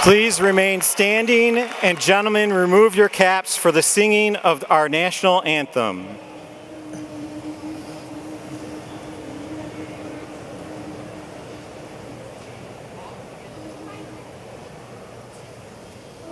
Please remain standing, and gentlemen, remove your caps for the singing of our national anthem.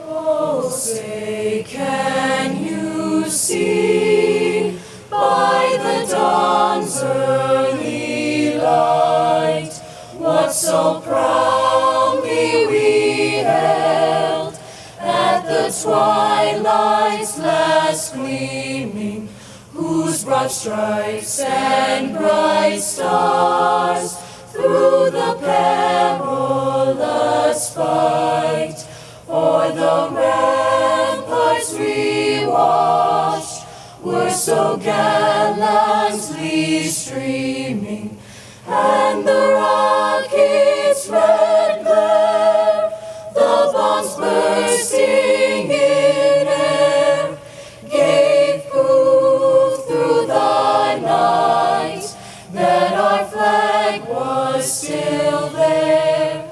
Oh, say, can you see by the dawn's early light what so proudly we held at the twilight's last gleaming, whose broad stripes and bright stars through the perilous fight o'er the ramparts we watched were so gallantly streaming, and the rocket's red glare, the bombs bursting in air, gave proof through the night that our flag was still there.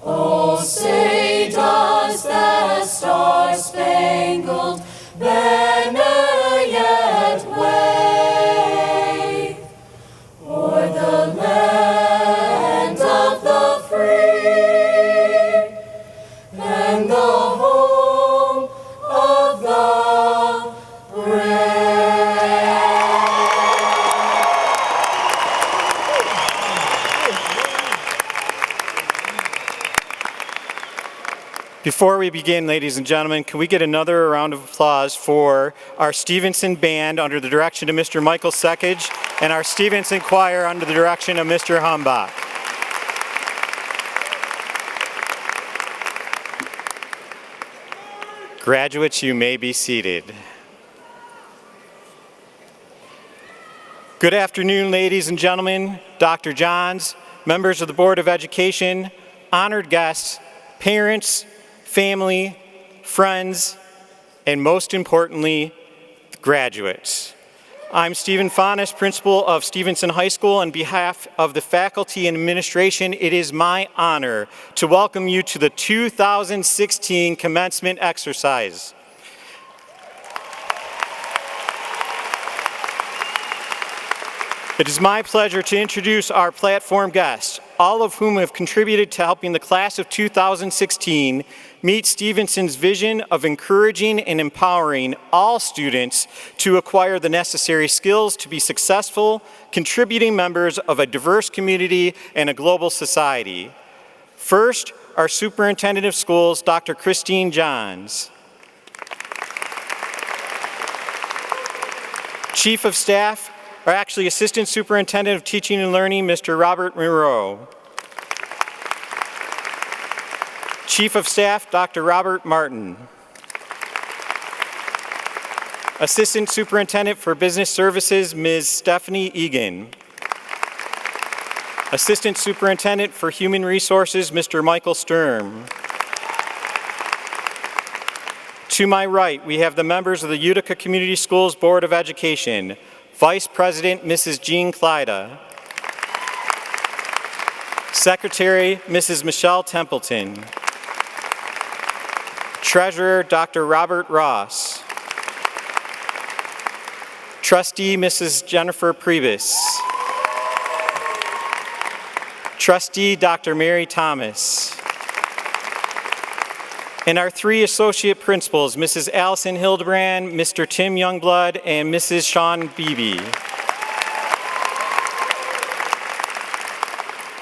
Oh, say does that star-spangled banner yet wave o'er the land of the free and the home of the brave? Before we begin, ladies and gentlemen, can we get another round of applause for our Stevenson Band under the direction of Mr. Michael Sekage and our Stevenson Choir under the direction of Mr. Humbach. Graduates, you may be seated. Good afternoon, ladies and gentlemen, Dr. Johns, members of the Board of Education, honored guests, parents, family, friends, and most importantly, graduates. I'm Stephen Faunus, principal of Stevenson High School. On behalf of the faculty and administration, it is my honor to welcome you to the 2016 commencement exercise. It is my pleasure to introduce our platform guests, all of whom have contributed to helping the class of 2016 meet Stevenson's vision of encouraging and empowering all students to acquire the necessary skills to be successful, contributing members of a diverse community and a global society. First, our Superintendent of Schools, Dr. Christine Johns. Chief of Staff, or actually Assistant Superintendent of Teaching and Learning, Mr. Robert Moreau. Chief of Staff, Dr. Robert Martin. Assistant Superintendent for Business Services, Ms. Stephanie Egan. Assistant Superintendent for Human Resources, Mr. Michael Sturm. To my right, we have the members of the Utica Community Schools Board of Education. Vice President, Mrs. Jean Clyda. Secretary, Mrs. Michelle Templeton. Treasurer, Dr. Robert Ross. Trustee, Mrs. Jennifer Priebus. Trustee, Dr. Mary Thomas. And our three associate principals, Mrs. Allison Hildebrand, Mr. Tim Youngblood, and Mrs. Sean Beebe.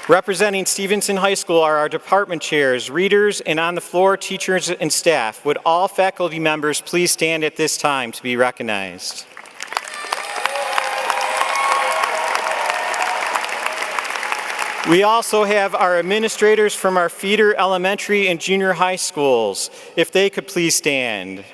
Representing Stevenson High School are our department chairs, readers, and on-the-floor teachers and staff. Would all faculty members please stand at this time to be recognized? We also have our administrators from our feeder elementary and junior high schools. If they could please stand.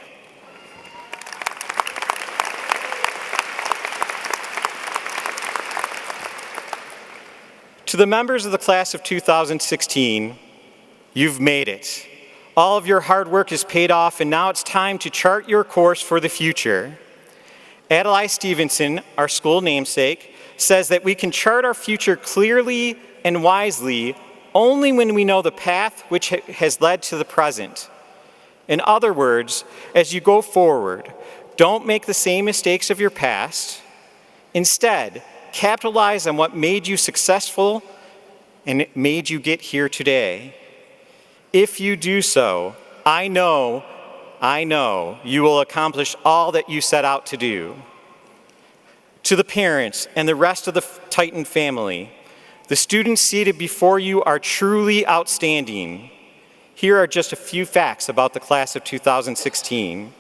To the members of the class of 2016, you've made it. All of your hard work is paid off, and now it's time to chart your course for the future. Adlai Stevenson, our school namesake, says that we can chart our future clearly and wisely only when we know the path which has led to the present. In other words, as you go forward, don't make the same mistakes of your past. Instead, capitalize on what made you successful and made you get here today. If you do so, I know you will accomplish all that you set out to do. To the parents and the rest of the Titan family, the students seated before you are truly outstanding. Here are just a few facts about the class of 2016.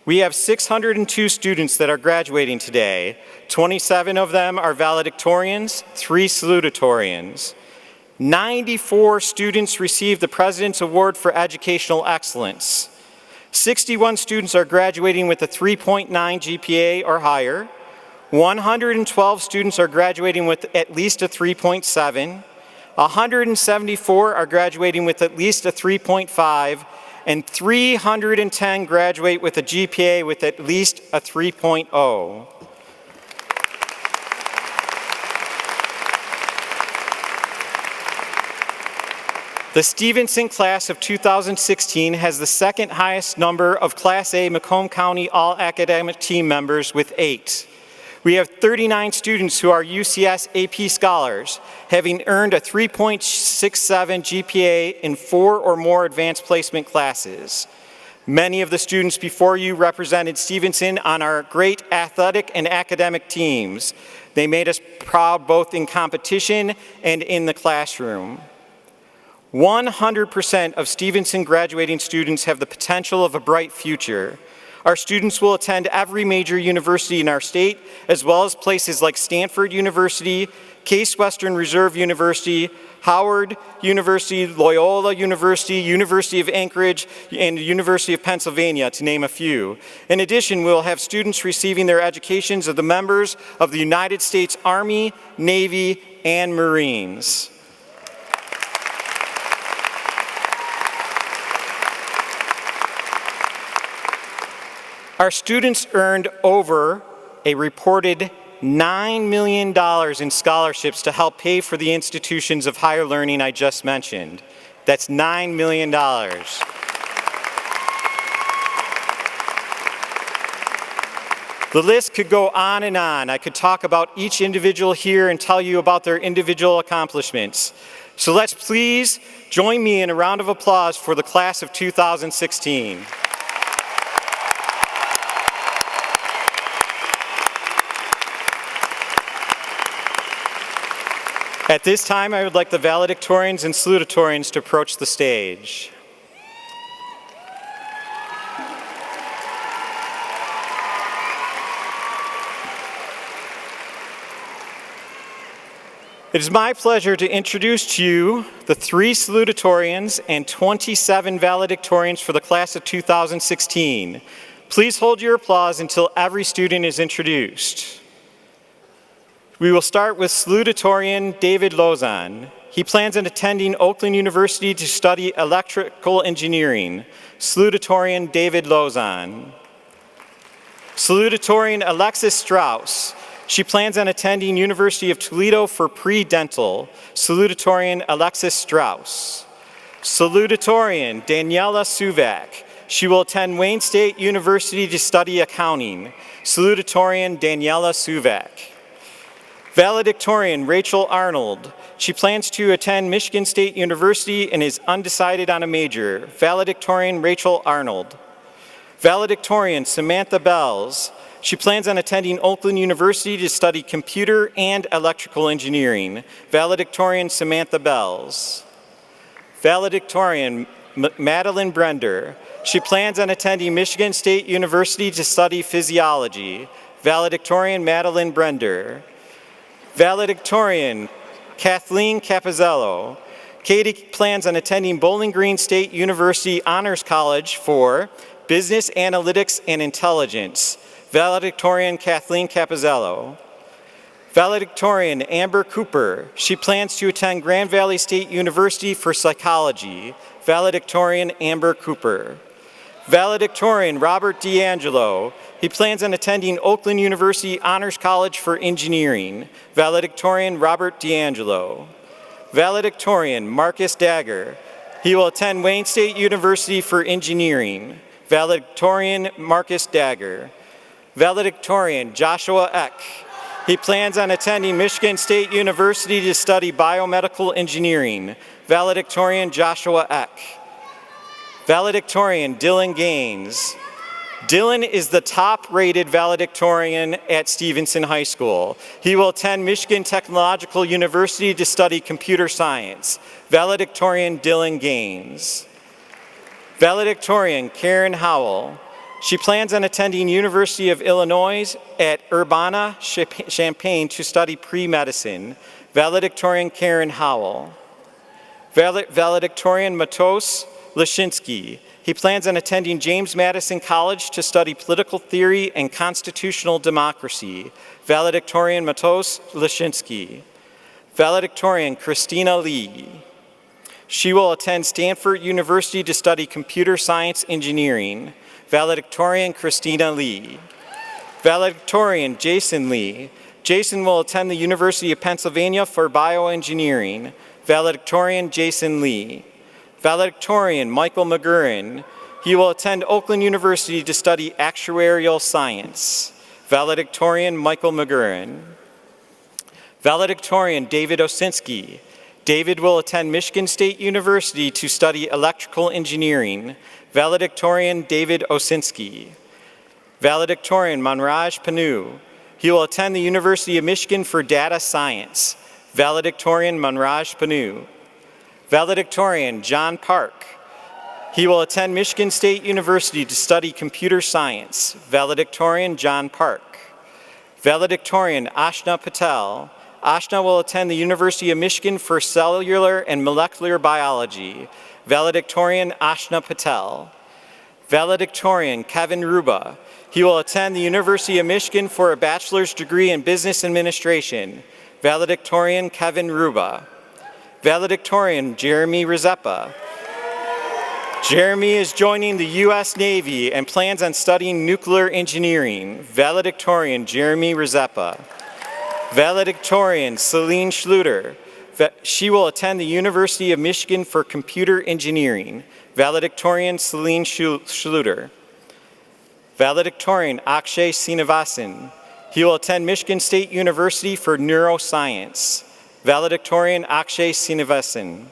We have 602 students that are graduating today. 27 of them are valedictorians, 3 salutatorians. 94 students received the President's Award for Educational Excellence. 61 students are graduating with a 3.9 GPA or higher. 112 students are graduating with at least a 3.7. 174 are graduating with at least a 3.5, and 310 graduate with a GPA with at least a 3.0. The Stevenson class of 2016 has the second highest number of Class A Macomb County all-academic team members with 8. We have 39 students who are UCS AP Scholars, having earned a 3.67 GPA in 4 or more advanced placement classes. Many of the students before you represented Stevenson on our great athletic and academic teams. They made us proud both in competition and in the classroom. 100% of Stevenson graduating students have the potential of a bright future. Our students will attend every major university in our state, as well as places like Stanford University, Case Western Reserve University, Howard University, Loyola University, University of Anchorage, and University of Pennsylvania, to name a few. In addition, we'll have students receiving their educations of the members of the United States Army, Navy, and Marines. Our students earned over a reported $9 million in scholarships to help pay for the institutions of higher learning I just mentioned. That's $9 million. The list could go on and on. I could talk about each individual here and tell you about their individual accomplishments. So let's please join me in a round of applause for the class of 2016. At this time, I would like the valedictorians and salutatorians to approach the stage. It is my pleasure to introduce to you the 3 salutatorians and 27 valedictorians for the class of 2016. Please hold your applause until every student is introduced. We will start with salutatorian David Lozon. He plans on attending Oakland University to study electrical engineering. Salutatorian David Lozon. Salutatorian Alexis Strauss. She plans on attending University of Toledo for pre-dental. Salutatorian Alexis Strauss. Salutatorian Daniela Suvak. She will attend Wayne State University to study accounting. Salutatorian Daniela Suvak. Valedictorian Rachel Arnold. She plans to attend Michigan State University and is undecided on a major. Valedictorian Rachel Arnold. Valedictorian Samantha Bells. She plans on attending Oakland University to study computer and electrical engineering. Valedictorian Samantha Bells. Valedictorian Madeline Brender. She plans on attending Michigan State University to study physiology. Valedictorian Madeline Brender. Valedictorian Kathleen Capizzello. Katie plans on attending Bowling Green State University Honors College for Business Analytics and Intelligence. Valedictorian Kathleen Capizzello. Valedictorian Amber Cooper. She plans to attend Grand Valley State University for Psychology. Valedictorian Amber Cooper. Valedictorian Robert D'Angelo. He plans on attending Oakland University Honors College for Engineering. Valedictorian Robert D'Angelo. Valedictorian Marcus Dagger. He will attend Wayne State University for Engineering. Valedictorian Marcus Dagger. Valedictorian Joshua Eck. He plans on attending Michigan State University to study biomedical engineering. Valedictorian Joshua Eck. Valedictorian Dylan Gaines. Dylan is the top-rated valedictorian at Stevenson High School. He will attend Michigan Technological University to study computer science. Valedictorian Dylan Gaines. Valedictorian Karen Howell. She plans on attending University of Illinois at Urbana-Champaign to study pre-medicine. Valedictorian Karen Howell. Valedictorian Matos Lashinsky. He plans on attending James Madison College to study political theory and constitutional democracy. Valedictorian Matos Lashinsky. Valedictorian Christina Lee. She will attend Stanford University to study computer science engineering. Valedictorian Christina Lee. Valedictorian Jason Lee. Jason will attend the University of Pennsylvania for bioengineering. Valedictorian Jason Lee. Valedictorian Michael McGurran. He will attend Oakland University to study actuarial science. Valedictorian Michael McGurran. Valedictorian David Osinski. David will attend Michigan State University to study electrical engineering. Valedictorian David Osinski. Valedictorian Manraj Panu. He will attend the University of Michigan for data science. Valedictorian Manraj Panu. Valedictorian John Park. He will attend Michigan State University to study computer science. Valedictorian John Park. Valedictorian Ashna Patel. Ashna will attend the University of Michigan for cellular and molecular biology. Valedictorian Ashna Patel. Valedictorian Kevin Ruba. He will attend the University of Michigan for a bachelor's degree in business administration. Valedictorian Kevin Ruba. Valedictorian Jeremy Rizeppa. Jeremy is joining the U.S. Navy and plans on studying nuclear engineering. Valedictorian Jeremy Rizeppa. Valedictorian Celine Schluter. She will attend the University of Michigan for computer engineering. Valedictorian Celine Schluter. Valedictorian Akshay Srinivasan. He will attend Michigan State University for neuroscience. Valedictorian Akshay Srinivasan.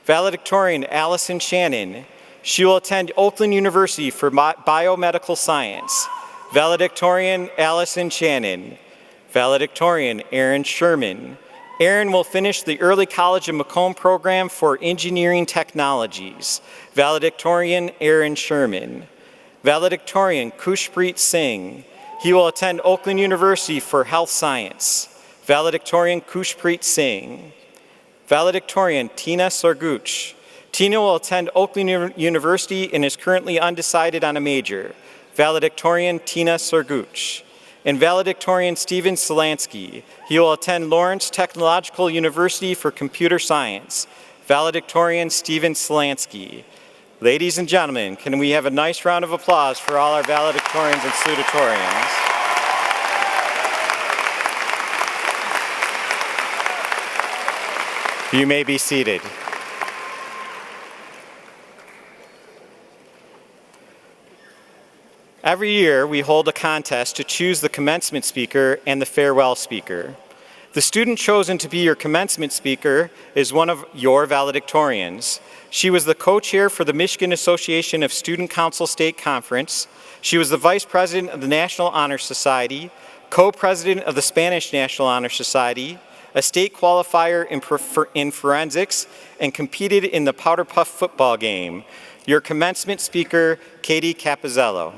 Valedictorian Allison Shannon. She will attend Oakland University for biomedical science. Valedictorian Allison Shannon. Valedictorian Aaron Sherman. Aaron will finish the Early College of Macomb program for engineering technologies. Valedictorian Aaron Sherman. Valedictorian Kushpreet Singh. He will attend Oakland University for health science. Valedictorian Kushpreet Singh. Valedictorian Tina Sorguch. Tina will attend Oakland University and is currently undecided on a major. Valedictorian Tina Sorguch. And valedictorian Steven Solansky. He will attend Lawrence Technological University for computer science. Valedictorian Steven Solansky. Ladies and gentlemen, can we have a nice round of applause for all our valedictorians and salutatorians? You may be seated. Every year, we hold a contest to choose the commencement speaker and the farewell speaker. The student chosen to be your commencement speaker is one of your valedictorians. She was the co-chair for the Michigan Association of Student Council State Conference. She was the vice president of the National Honor Society, co-president of the Spanish National Honor Society, a state qualifier in forensics, and competed in the Powder Puff football game. Your commencement speaker, Katie Capizzello.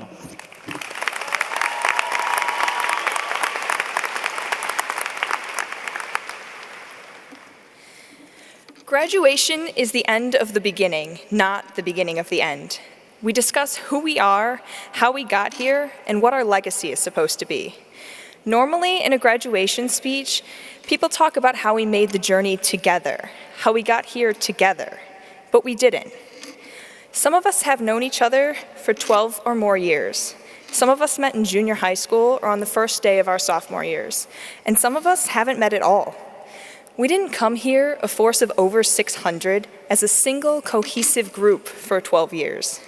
Graduation is the end of the beginning, not the beginning of the end. We discuss who we are, how we got here, and what our legacy is supposed to be. Normally, in a graduation speech, people talk about how we made the journey together, how we got here together, but we didn't. Some of us have known each other for 12 or more years. Some of us met in junior high school or on the first day of our sophomore years, and some of us haven't met at all. We didn't come here, a force of over 600, as a single cohesive group for 12 years.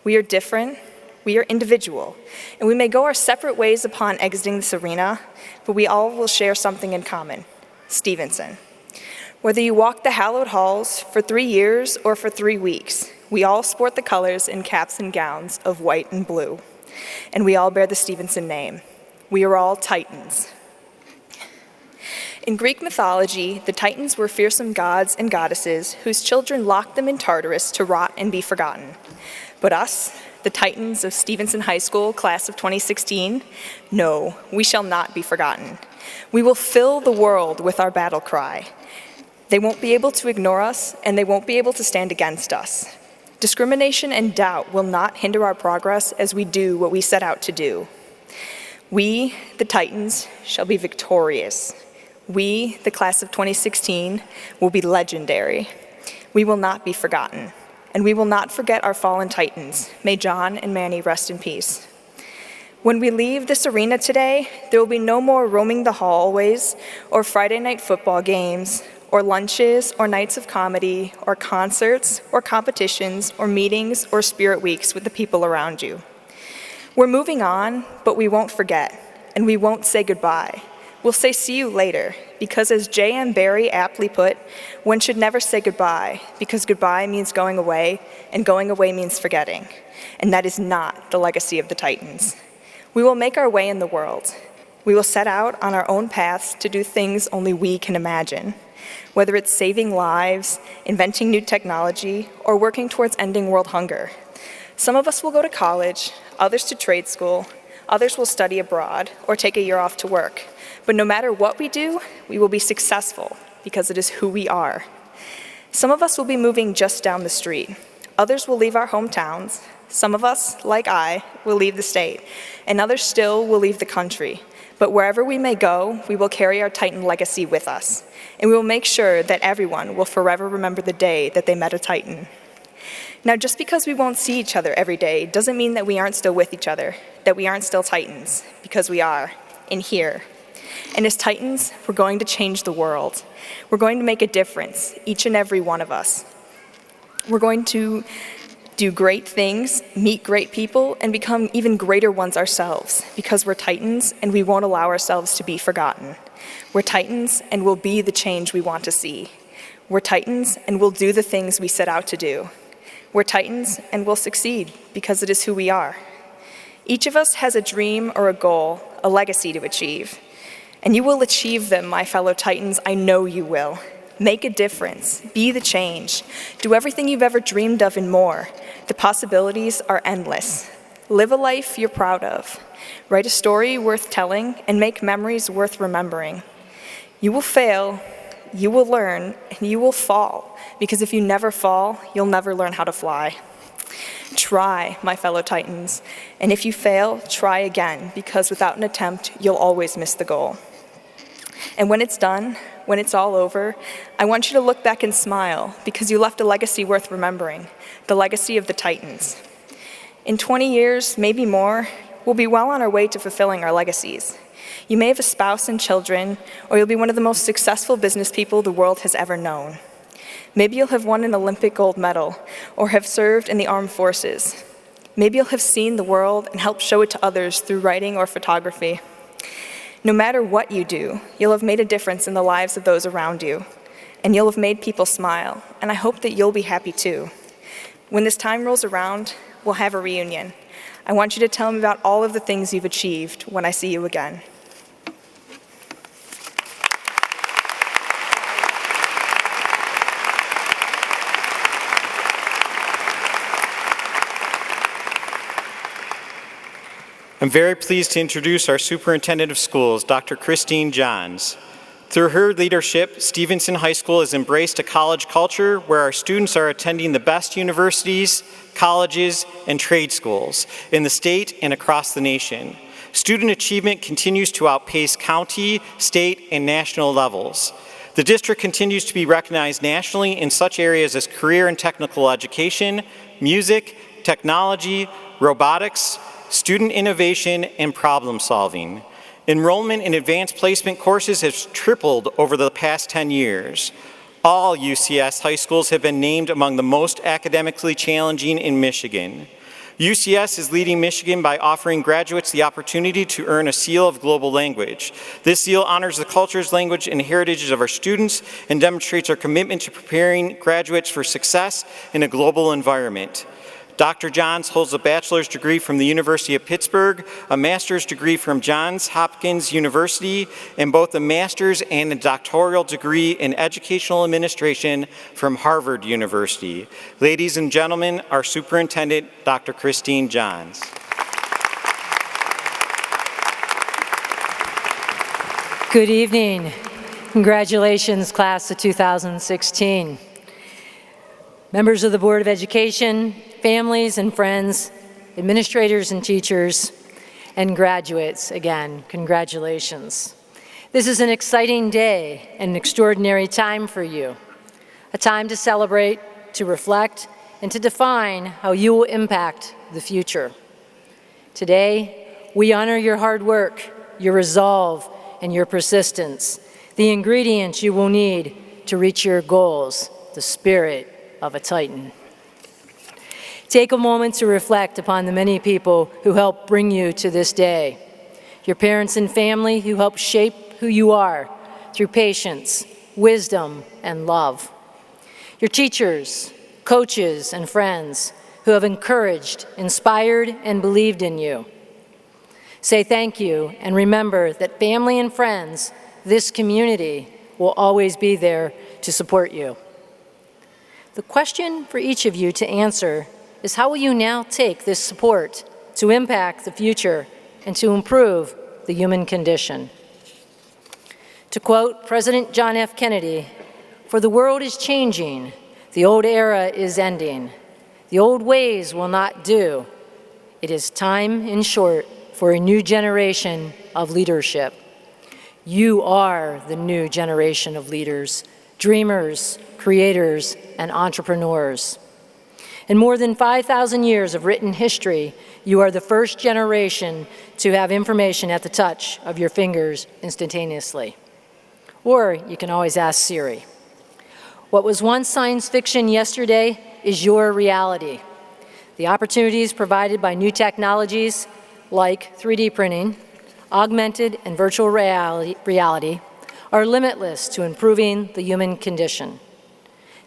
We are different, we are individual, and we may go our separate ways upon exiting this arena, but we all will share something in common: Stevenson. Whether you walk the hallowed halls for 3 years or for 3 weeks, we all sport the colors in caps and gowns of white and blue, and we all bear the Stevenson name. We are all Titans. In Greek mythology, the Titans were fearsome gods and goddesses whose children locked them in Tartarus to rot and be forgotten. But us, the Titans of Stevenson High School, class of 2016, no, we shall not be forgotten. We will fill the world with our battle cry. They won't be able to ignore us, and they won't be able to stand against us. Discrimination and doubt will not hinder our progress as we do what we set out to do. We, the Titans, shall be victorious. We, the class of 2016, will be legendary. We will not be forgotten, and we will not forget our fallen Titans. May John and Manny rest in peace. When we leave this arena today, there will be no more roaming the hallways, or Friday night football games, or lunches, or nights of comedy, or concerts, or competitions, or meetings, or spirit weeks with the people around you. We're moving on, but we won't forget, and we won't say goodbye. We'll say see you later, because as J.M. Barrie aptly put, one should never say goodbye, because goodbye means going away, and going away means forgetting. And that is not the legacy of the Titans. We will make our way in the world. We will set out on our own paths to do things only we can imagine, whether it's saving lives, inventing new technology, or working towards ending world hunger. Some of us will go to college, others to trade school, others will study abroad, or take a year off to work. But no matter what we do, we will be successful because it is who we are. Some of us will be moving just down the street. Others will leave our hometowns. Some of us, like I, will leave the state, and others still will leave the country. But wherever we may go, we will carry our Titan legacy with us, and we will make sure that everyone will forever remember the day that they met a Titan. Now, just because we won't see each other every day doesn't mean that we aren't still with each other, that we aren't still Titans, because we are, in here. And as Titans, we're going to change the world. We're going to make a difference, each and every one of us. We're going to do great things, meet great people, and become even greater ones ourselves, because we're Titans and we won't allow ourselves to be forgotten. We're Titans and we'll be the change we want to see. We're Titans and we'll do the things we set out to do. We're Titans and we'll succeed because it is who we are. Each of us has a dream or a goal, a legacy to achieve. And you will achieve them, my fellow Titans, I know you will. Make a difference, be the change, do everything you've ever dreamed of and more. The possibilities are endless. Live a life you're proud of. Write a story worth telling and make memories worth remembering. You will fail, you will learn, and you will fall, because if you never fall, you'll never learn how to fly. Try, my fellow Titans, and if you fail, try again, because without an attempt, you'll always miss the goal. And when it's done, when it's all over, I want you to look back and smile, because you left a legacy worth remembering, the legacy of the Titans. In 20 years, maybe more, we'll be well on our way to fulfilling our legacies. You may have a spouse and children, or you'll be one of the most successful business people the world has ever known. Maybe you'll have won an Olympic gold medal, or have served in the armed forces. Maybe you'll have seen the world and helped show it to others through writing or photography. No matter what you do, you'll have made a difference in the lives of those around you, and you'll have made people smile, and I hope that you'll be happy too. When this time rolls around, we'll have a reunion. I want you to tell me about all of the things you've achieved when I see you again. I'm very pleased to introduce our Superintendent of Schools, Dr. Christine Johns. Through her leadership, Stevenson High School has embraced a college culture where our students are attending the best universities, colleges, and trade schools in the state and across the nation. Student achievement continues to outpace county, state, and national levels. The district continues to be recognized nationally in such areas as career and technical education, music, technology, robotics, student innovation, and problem solving. Enrollment in advanced placement courses has tripled over the past 10 years. All UCS high schools have been named among the most academically challenging in Michigan. UCS is leading Michigan by offering graduates the opportunity to earn a seal of global language. This seal honors the cultures, language, and heritages of our students and demonstrates our commitment to preparing graduates for success in a global environment. Dr. Johns holds a bachelor's degree from the University of Pittsburgh, a master's degree from Johns Hopkins University, and both a master's and a doctoral degree in educational administration from Harvard University. Ladies and gentlemen, our superintendent, Dr. Christine Johns. Good evening. Congratulations, class of 2016. Members of the Board of Education, families and friends, administrators and teachers, and graduates, again, congratulations. This is an exciting day and an extraordinary time for you, a time to celebrate, to reflect, and to define how you will impact the future. Today, we honor your hard work, your resolve, and your persistence, the ingredients you will need to reach your goals, the spirit of a Titan. Take a moment to reflect upon the many people who helped bring you to this day. Your parents and family who helped shape who you are through patience, wisdom, and love. Your teachers, coaches, and friends who have encouraged, inspired, and believed in you. Say thank you and remember that family and friends, this community, will always be there to support you. The question for each of you to answer is, how will you now take this support to impact the future and to improve the human condition? To quote President John F. Kennedy, "For the world is changing, the old era is ending. The old ways will not do. It is time, in short, for a new generation of leadership." You are the new generation of leaders, dreamers, creators, and entrepreneurs. In more than 5,000 years of written history, you are the first generation to have information at the touch of your fingers instantaneously. Or you can always ask Siri. What was once science fiction yesterday is your reality. The opportunities provided by new technologies like 3D printing, augmented and virtual reality are limitless to improving the human condition.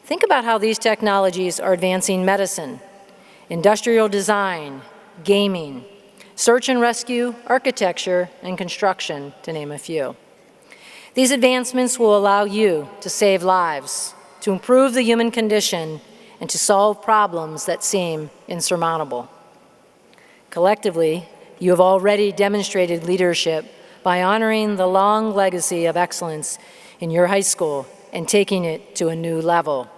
Think about how these technologies are advancing medicine, industrial design, gaming, search and rescue, architecture, and construction, to name a few. These advancements will allow you to save lives, to improve the human condition, and to solve problems that seem insurmountable. Collectively, you have already demonstrated leadership by honoring the long legacy of excellence in your high school and taking it to a new level.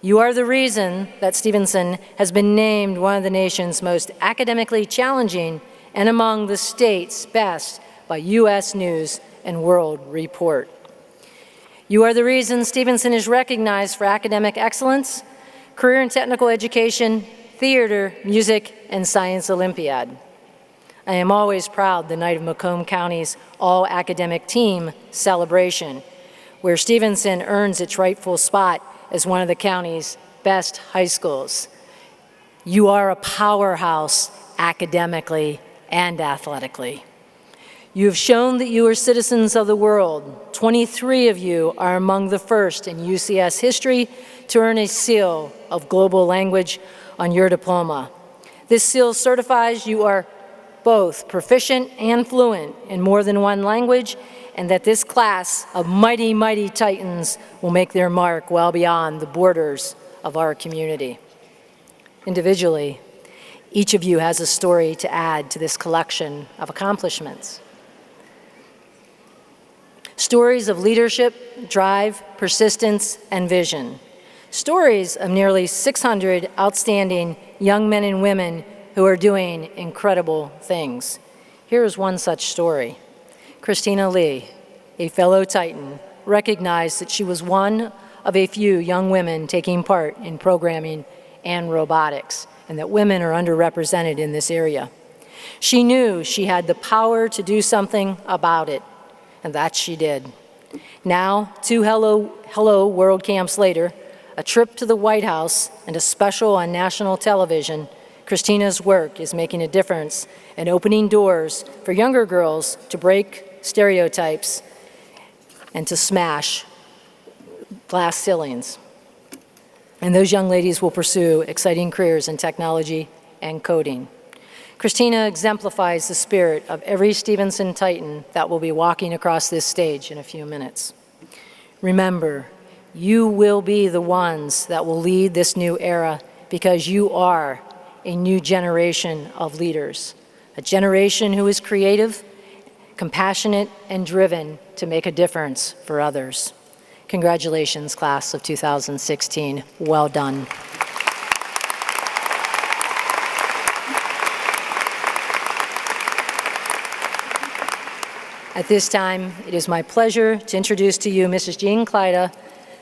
You are the reason that Stevenson has been named one of the nation's most academically challenging and among the state's best by U.S. News and World Report. You are the reason Stevenson is recognized for academic excellence, career and technical education, theater, music, and science Olympiad. I am always proud the night of Macomb County's all-academic team celebration, where Stevenson earns its rightful spot as one of the county's best high schools. You are a powerhouse academically and athletically. You have shown that you are citizens of the world. 23 of you are among the first in UCS history to earn a seal of global language on your diploma. This seal certifies you are both proficient and fluent in more than one language, and that this class of mighty, mighty Titans will make their mark well beyond the borders of our community. Individually, each of you has a story to add to this collection of accomplishments. Stories of leadership, drive, persistence, and vision. Stories of nearly 600 outstanding young men and women who are doing incredible things. Here is one such story. Christina Lee, a fellow Titan, recognized that she was one of a few young women taking part in programming and robotics, and that women are underrepresented in this area. She knew she had the power to do something about it, and that she did. Now, 2 Hello World Camps later, a trip to the White House, and a special on national television, Christina's work is making a difference and opening doors for younger girls to break stereotypes and to smash glass ceilings. And those young ladies will pursue exciting careers in technology and coding. Christina exemplifies the spirit of every Stevenson Titan that will be walking across this stage in a few minutes. Remember, you will be the ones that will lead this new era because you are a new generation of leaders, a generation who is creative, compassionate, and driven to make a difference for others. Congratulations, class of 2016. Well done. At this time, it is my pleasure to introduce to you Mrs. Jean Kleida,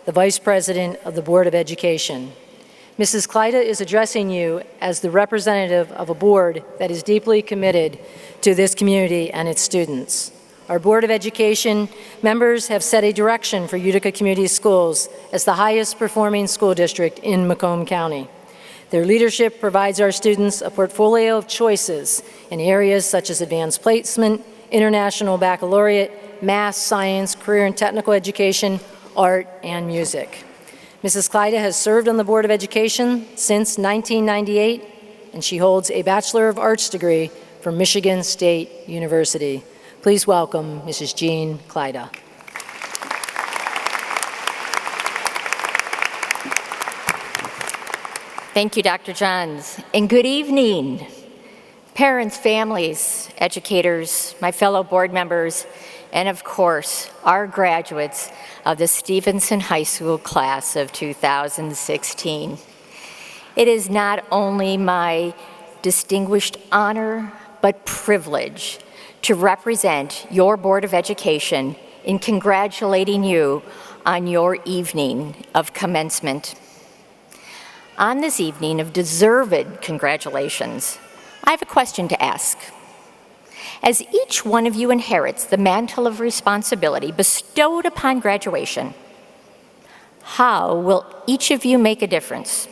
the Vice President of the Board of Education. Mrs. Kleida is addressing you as the representative of a board that is deeply committed to this community and its students. Our Board of Education members have set a direction for Utica Community Schools as the highest performing school district in Macomb County. Their leadership provides our students a portfolio of choices in areas such as advanced placement, international baccalaureate, math, science, career and technical education, art, and music. Mrs. Kleida has served on the Board of Education since 1998, and she holds a Bachelor of Arts degree from Michigan State University. Please welcome Mrs. Jean Kleida. Thank you, Dr. Johns, and good evening. Parents, families, educators, my fellow board members, and of course, our graduates of the Stevenson High School class of 2016. It is not only my distinguished honor, but privilege to represent your Board of Education in congratulating you on your evening of commencement. On this evening of deserved congratulations, I have a question to ask. As each one of you inherits the mantle of responsibility bestowed upon graduation, how will each of you make a difference?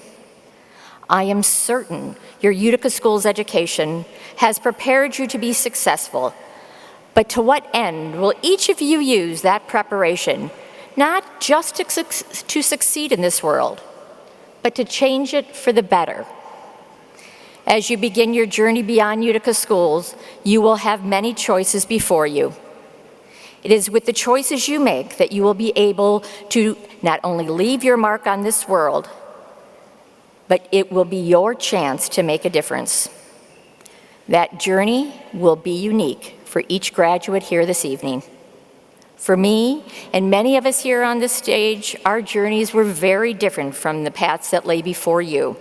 I am certain your Utica Schools education has prepared you to be successful, but to what end will each of you use that preparation, not just to succeed in this world, but to change it for the better? As you begin your journey beyond Utica Schools, you will have many choices before you. It is with the choices you make that you will be able to not only leave your mark on this world, but it will be your chance to make a difference. That journey will be unique for each graduate here this evening. For me, and many of us here on this stage, our journeys were very different from the paths that lay before you.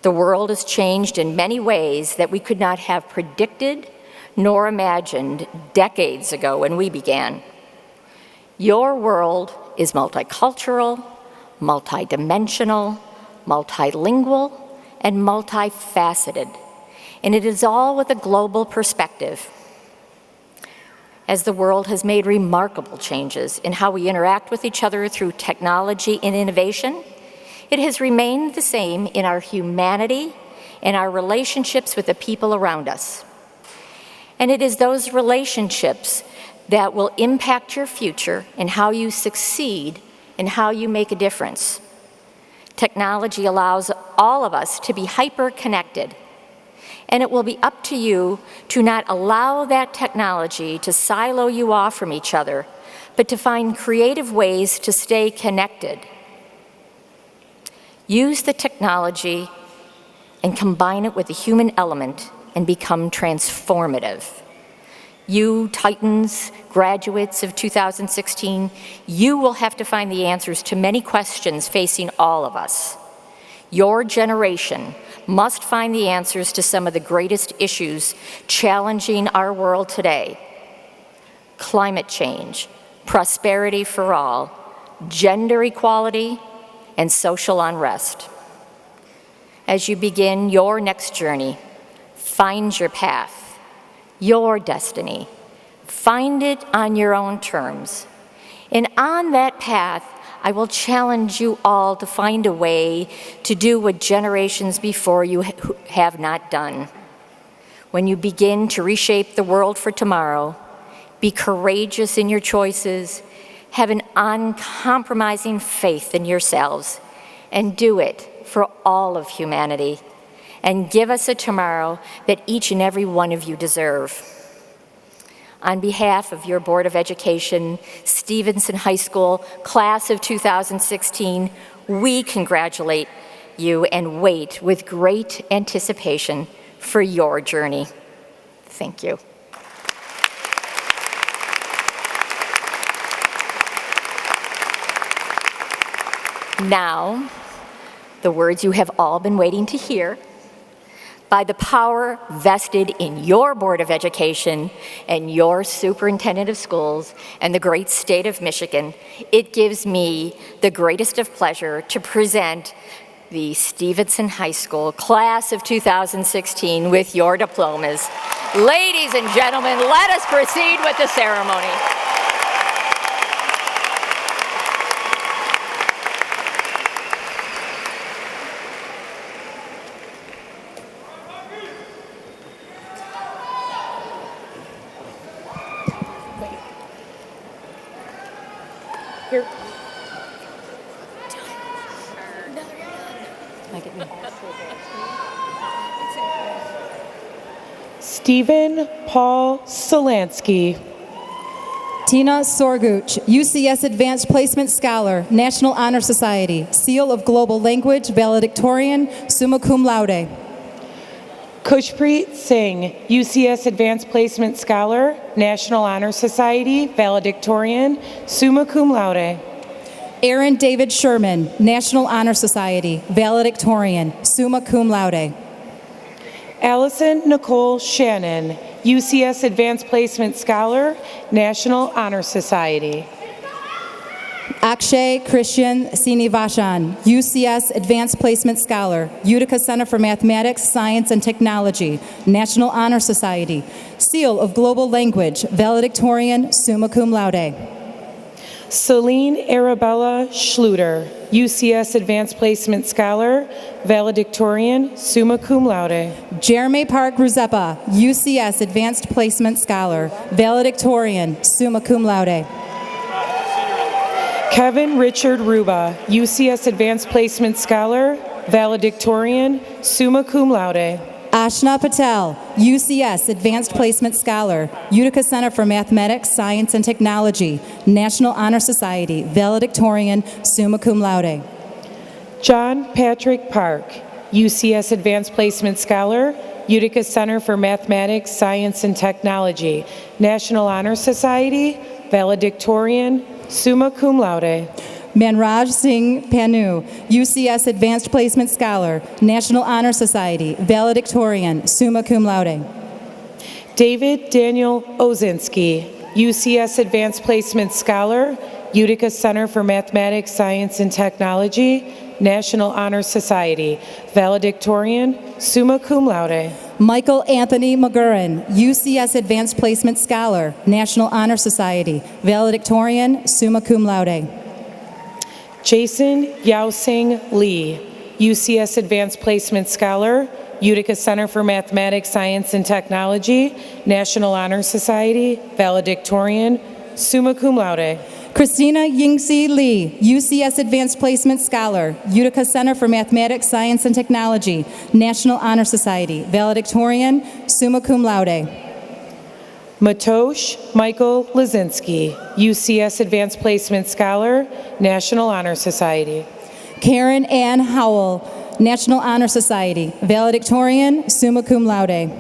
The world has changed in many ways that we could not have predicted nor imagined decades ago when we began. Your world is multicultural, multidimensional, multilingual, and multifaceted, and it is all with a global perspective. As the world has made remarkable changes in how we interact with each other through technology and innovation, it has remained the same in our humanity and our relationships with the people around us. And it is those relationships that will impact your future and how you succeed and how you make a difference. Technology allows all of us to be hyper-connected, and it will be up to you to not allow that technology to silo you off from each other, but to find creative ways to stay connected. Use the technology and combine it with the human element and become transformative. You Titans, graduates of 2016, you will have to find the answers to many questions facing all of us. Your generation must find the answers to some of the greatest issues challenging our world today: climate change, prosperity for all, gender equality, and social unrest. As you begin your next journey, Find your path, your destiny. Find it on your own terms. And on that path, I will challenge you all to find a way to do what generations before you have not done. When you begin to reshape the world for tomorrow, be courageous in your choices, have an uncompromising faith in yourselves, and do it for all of humanity, and give us a tomorrow that each and every one of you deserve. On behalf of your Board of Education, Stevenson High School, class of 2016, we congratulate you and wait with great anticipation for your journey. Thank you. Now, the words you have all been waiting to hear. By the power vested in your Board of Education and your Superintendent of Schools and the great state of Michigan, it gives me the greatest of pleasure to present the Stevenson High School class of 2016 with your diplomas. Ladies and gentlemen, let us proceed with the ceremony. Here. Stephen Paul Solansky. Tina Sorguch, UCS Advanced Placement Scholar, National Honor Society, Seal of Global Language, valedictorian, summa cum laude. Kushpreet Singh, UCS Advanced Placement Scholar, National Honor Society, valedictorian, summa cum laude. Aaron David Sherman, National Honor Society, valedictorian, summa cum laude. Allison Nicole Shannon, UCS Advanced Placement Scholar, National Honor Society. Akshay Christian Srinivashan, UCS Advanced Placement Scholar, Utica Center for Mathematics, Science, and Technology, National Honor Society, Seal of Global Language, valedictorian, summa cum laude. Celine Arabella Schluter, UCS Advanced Placement Scholar, valedictorian, summa cum laude. Jeremy Park Ruzepa, UCS Advanced Placement Scholar, valedictorian, summa cum laude. Kevin Richard Ruba, UCS Advanced Placement Scholar, valedictorian, summa cum laude. Ashna Patel, UCS Advanced Placement Scholar, Utica Center for Mathematics, Science, and Technology, National Honor Society, valedictorian, summa cum laude. John Patrick Park, UCS Advanced Placement Scholar, Utica Center for Mathematics, Science, and Technology, National Honor Society, valedictorian, summa cum laude. Manraj Singh Panu, UCS Advanced Placement Scholar, National Honor Society, valedictorian, summa cum laude. David Daniel Ozinski, UCS Advanced Placement Scholar, Utica Center for Mathematics, Science, and Technology, National Honor Society, valedictorian, summa cum laude. Michael Anthony McGurran, UCS Advanced Placement Scholar, National Honor Society, valedictorian, summa cum laude. Jason Yaosing Lee, UCS Advanced Placement Scholar, Utica Center for Mathematics, Science, and Technology, National Honor Society, valedictorian, summa cum laude. Christina Yingxi Lee, UCS Advanced Placement Scholar, Utica Center for Mathematics, Science, and Technology, National Honor Society, valedictorian, summa cum laude. Matosh Michael Lazinski, UCS Advanced Placement Scholar, National Honor Society. Karen Ann Howell, National Honor Society, valedictorian, summa cum laude.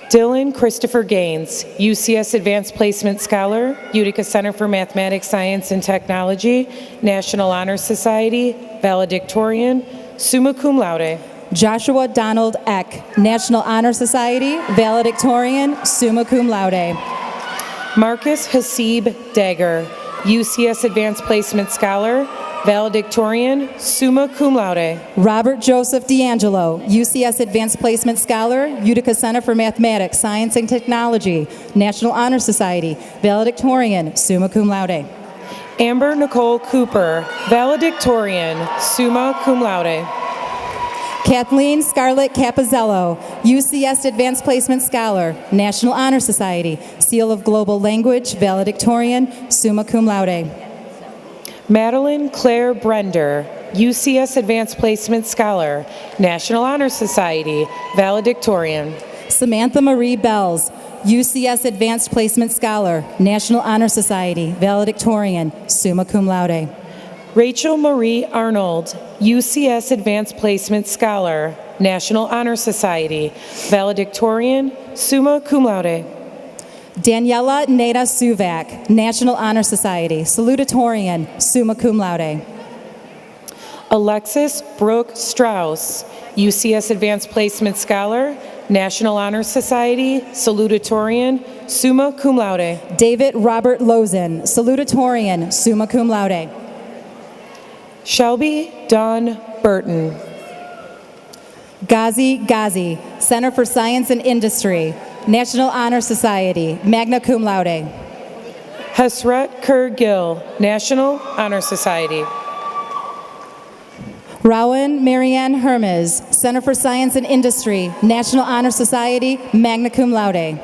Dylan Christopher Gaines, UCS Advanced Placement Scholar, Utica Center for Mathematics, Science, and Technology, National Honor Society, valedictorian, summa cum laude. Joshua Donald Eck, National Honor Society, valedictorian, summa cum laude. Marcus Hasib Dagger, UCS Advanced Placement Scholar, valedictorian, summa cum laude. Robert Joseph D'Angelo, UCS Advanced Placement Scholar, Utica Center for Mathematics, Science, and Technology, National Honor Society, valedictorian, summa cum laude. Amber Nicole Cooper, valedictorian, summa cum laude. Kathleen Scarlett Capizzello, UCS Advanced Placement Scholar, National Honor Society, Seal of Global Language, valedictorian, summa cum laude. Madeline Claire Brender, UCS Advanced Placement Scholar, National Honor Society, valedictorian. Samantha Marie Bells, UCS Advanced Placement Scholar, National Honor Society, valedictorian, summa cum laude. Rachel Marie Arnold, UCS Advanced Placement Scholar, National Honor Society, valedictorian, summa cum laude. Daniela Neda Suvak, National Honor Society, salutatorian, summa cum laude. Alexis Brooke Strauss, UCS Advanced Placement Scholar, National Honor Society, salutatorian, summa cum laude. David Robert Lozen, salutatorian, summa cum laude. Shelby Dawn Burton. Ghazi Ghazi, Center for Science and Industry, National Honor Society, magna cum laude. Hesret Kerr Gill, National Honor Society. Rowan Marianne Hermes, Center for Science and Industry, National Honor Society, magna cum laude.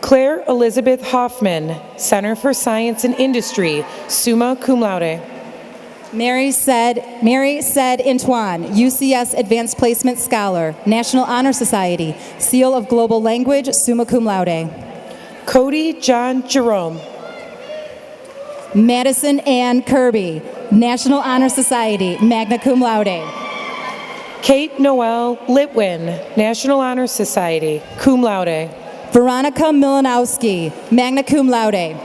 Claire Elizabeth Hoffman, Center for Science and Industry, summa cum laude. Mary said Antoine, UCS Advanced Placement Scholar, National Honor Society, Seal of Global Language, summa cum laude. Cody John Jerome. Madison Ann Kirby, National Honor Society, magna cum laude. Kate Noel Litwin, National Honor Society, cum laude. Veronica Milanowski, magna cum laude.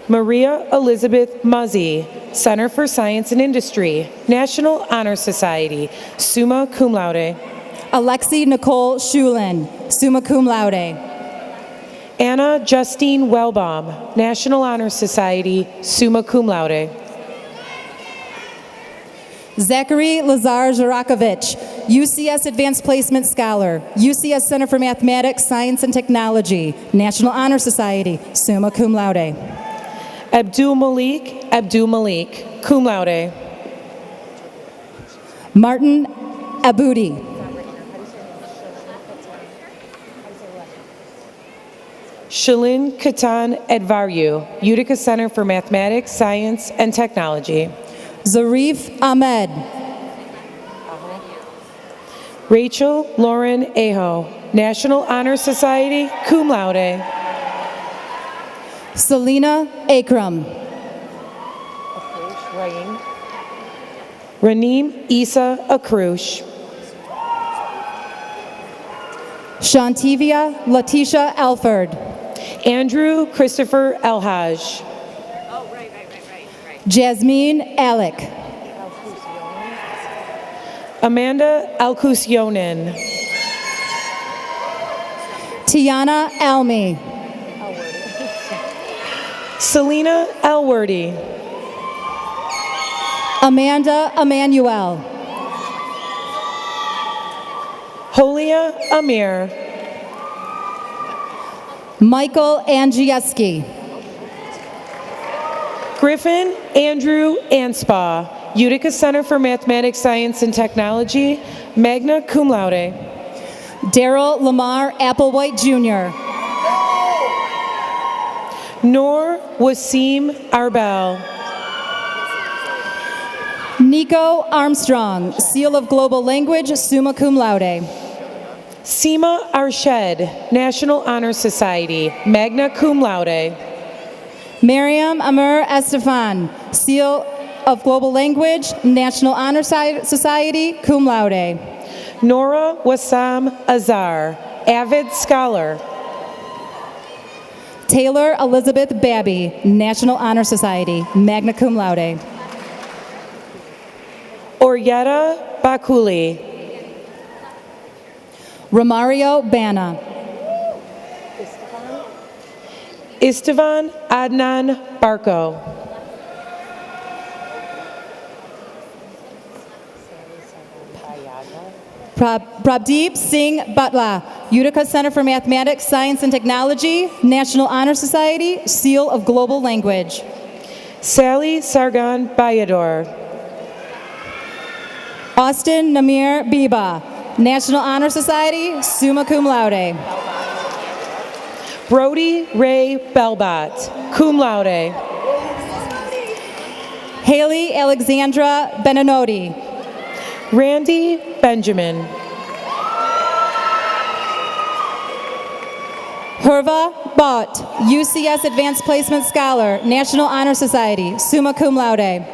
Maria Elizabeth Muzzy, Center for Science and Industry, National Honor Society, summa cum laude. Alexi Nicole Shulin, summa cum laude. Anna Justine Wellbaum, National Honor Society, summa cum laude. Zachary Lazar Zarakovich, UCS Advanced Placement Scholar, UCS Center for Mathematics, Science, and Technology, National Honor Society, summa cum laude. Abdul Malik, cum laude. Martin Aboudi. Shalin Katan Edvaryu, Utica Center for Mathematics, Science, and Technology. Zarif Ahmed. Rachel Lauren Aho, National Honor Society, cum laude. Selena Akram. Raneem Isa Akrush. Shantivia Letitia Alford. Andrew Christopher Elhaj. Jasmine Alec. Amanda Alkusyonen. Tiana Almi. Selena Elwordy. Amanda Emanuel. Holia Amir. Michael Angieski. Griffin Andrew Anspaugh, Utica Center for Mathematics, Science, and Technology, magna cum laude. Daryl Lamar Applewhite Jr. Noor Wasim Arbel. Nico Armstrong, Seal of Global Language, summa cum laude. Seema Arshed, National Honor Society, magna cum laude. Miriam Amur Estefan, Seal of Global Language, National Honor Society, cum laude. Nora Wassam Azar, avid scholar. Taylor Elizabeth Babby, National Honor Society, magna cum laude. Oryeta Bakuli. Romario Bana. Istvan Adnan Barko. Prabdeep Singh Butla, Utica Center for Mathematics, Science, and Technology, National Honor Society, Seal of Global Language. Sally Sargon Bayador. Austin Namir Biba, National Honor Society, summa cum laude. Brody Ray Belbot, cum laude. Haley Alexandra Benanoti. Randy Benjamin. Herva Bott, UCS Advanced Placement Scholar, National Honor Society, summa cum laude.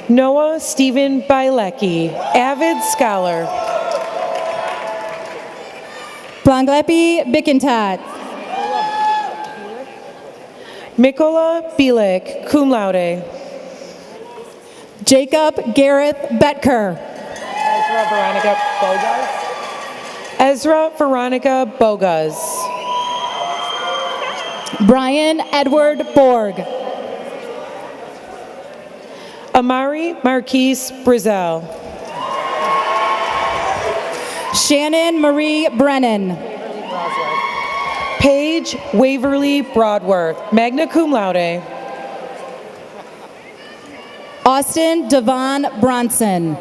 Noah Stephen Bailecki, avid scholar. Blanglepi Bikintat. Mikola Bilik, cum laude. Jacob Gareth Betker. Ezra Veronica Bogas. Ezra Veronica Bogas. Brian Edward Borg. Amari Marquise Brizel. Shannon Marie Brennan. Paige Waverly Broadworth, magna cum laude. Austin Devon Bronson.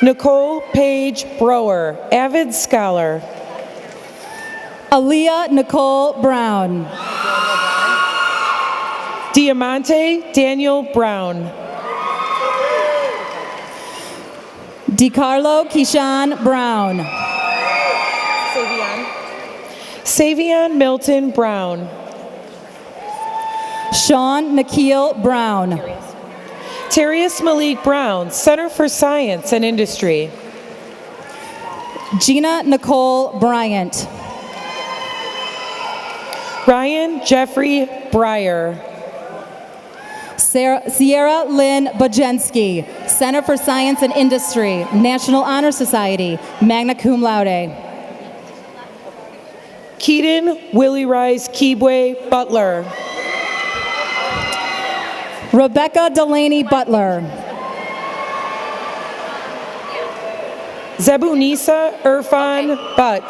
Nicole Paige Brower, avid scholar. Aaliyah Nicole Brown. Diamante Daniel Brown. DiCarlo Keyshawn Brown. Savion Milton Brown. Sean Nikhil Brown. Terrius Malik Brown, Center for Science and Industry. Gina Nicole Bryant. Ryan Jeffrey Breyer. Sierra Lynn Bojensky, Center for Science and Industry, National Honor Society, magna cum laude. Keaton Willie Rice Kibwe Butler. Rebecca Delaney Butler. Zebunisa Irfan Butt.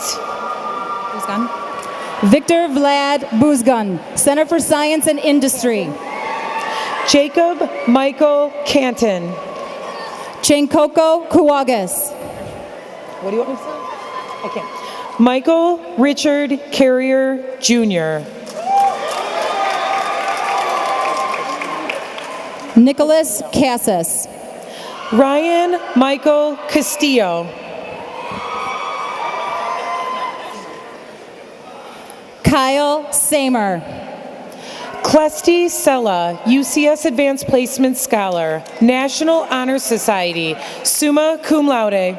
Victor Vlad Buzgun, Center for Science and Industry. Jacob Michael Canton. Chankoko Kuwagas. What do you want me to say? I can't. Michael Richard Carrier Jr. Nicholas Cassis. Ryan Michael Castillo. Kyle Samer. Clesty Sella, UCS Advanced Placement Scholar, National Honor Society, summa cum laude.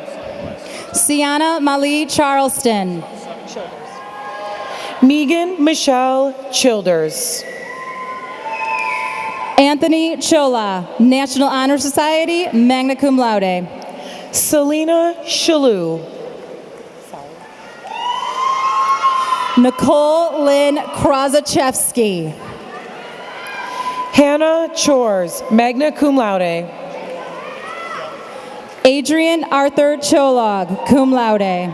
Sienna Mali Charleston. Megan Michelle Childers. Anthony Chola, National Honor Society, magna cum laude. Selena Shalou. Nicole Lynn Krasachevsky. Hannah Chores, magna cum laude. Adrian Arthur Cholog, cum laude.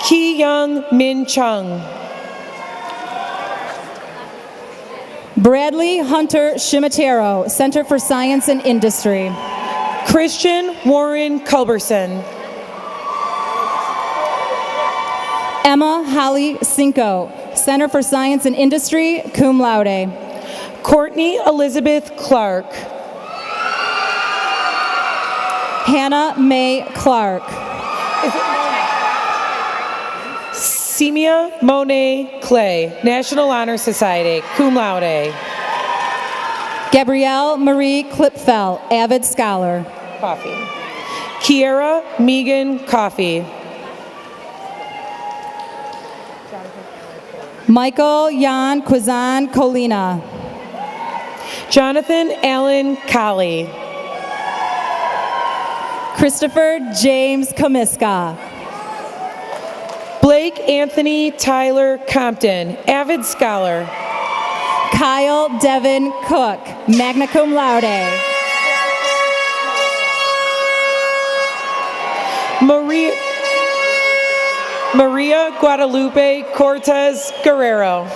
Ki Young Min Chung. Bradley Hunter Shimatero, Center for Science and Industry. Christian Warren Culberson. Emma Holly Cinco, Center for Science and Industry, cum laude. Courtney Elizabeth Clark. Hannah Mae Clark. Simia Monet Clay, National Honor Society, cum laude. Gabrielle Marie Klipfel, avid scholar. Coffee. Kiera Megan Coffee. Michael Jan Kwazan Colina. Jonathan Allen Colley. Christopher James Komiska. Blake Blake Anthony Tyler Compton, avid scholar. Kyle Devin Cook, magna cum laude. Maria Guadalupe Cortez Guerrero.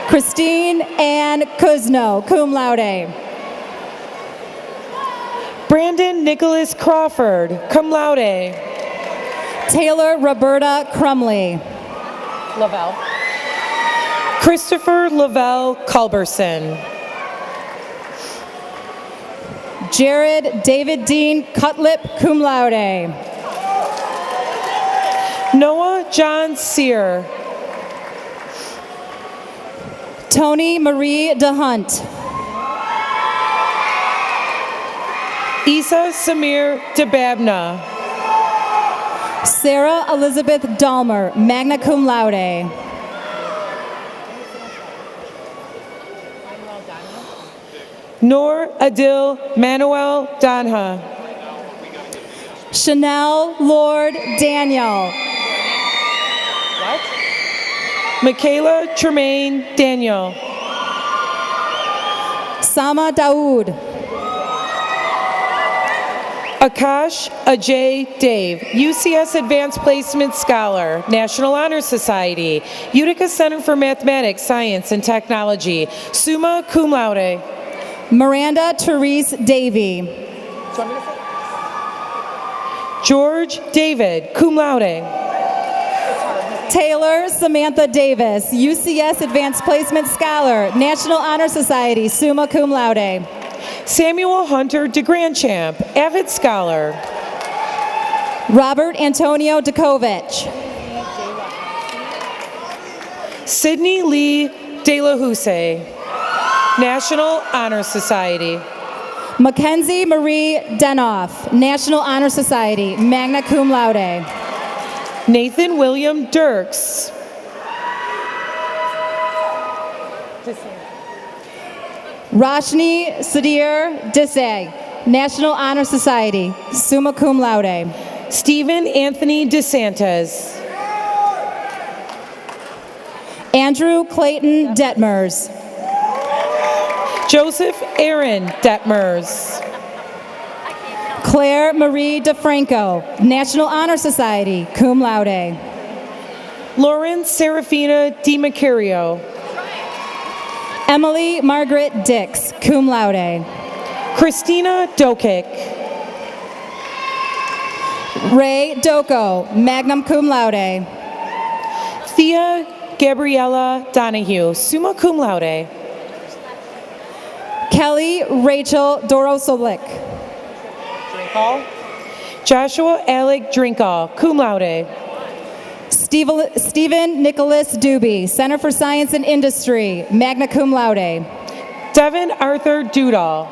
Christine Ann Kuzno, cum laude. Brandon Nicholas Crawford, cum laude. Taylor Roberta Crumley. Lavelle. Christopher Lavelle Culberson. Jared David Dean Cutlip, cum laude. Noah John Sear. Tony Marie DeHunt. Isa Samir DeBabna. Sarah Elizabeth Dalmer, magna cum laude. Noor Adil Manuel Donha. Chanel Lord Daniel. Michaela Tremaine Daniel. Sama Daoud. Akash Ajay Dave, UCS Advanced Placement Scholar, National Honor Society, Utica Center for Mathematics, Science, and Technology, summa cum laude. Miranda Therese Davy. George David, cum laude. Taylor Samantha Davis, UCS Advanced Placement Scholar, National Honor Society, summa cum laude. Samuel Hunter DeGrandchamp, avid scholar. Robert Antonio Dakovich. Sidney Lee De La Houssaye, National Honor Society. Mackenzie Marie Denoff, National Honor Society, magna cum laude. Nathan William Dirks. Roshni Sadir Desai, National Honor Society, summa cum laude. Stephen Anthony DeSantis. Andrew Clayton Detmers. Joseph Aaron Detmers. Claire Marie DeFranco, National Honor Society, cum laude. Lauren Serafina DiMacario. Emily Margaret Dix, cum laude. Christina Dokic. Ray Doko, magna cum laude. Thea Gabriella Donahue, summa cum laude. Kelly Rachel Dorosolik. Joshua Alec Drinkall, cum laude. Stephen Nicholas Doobie, Center for Science and Industry, magna cum laude. Devin Arthur Dudall.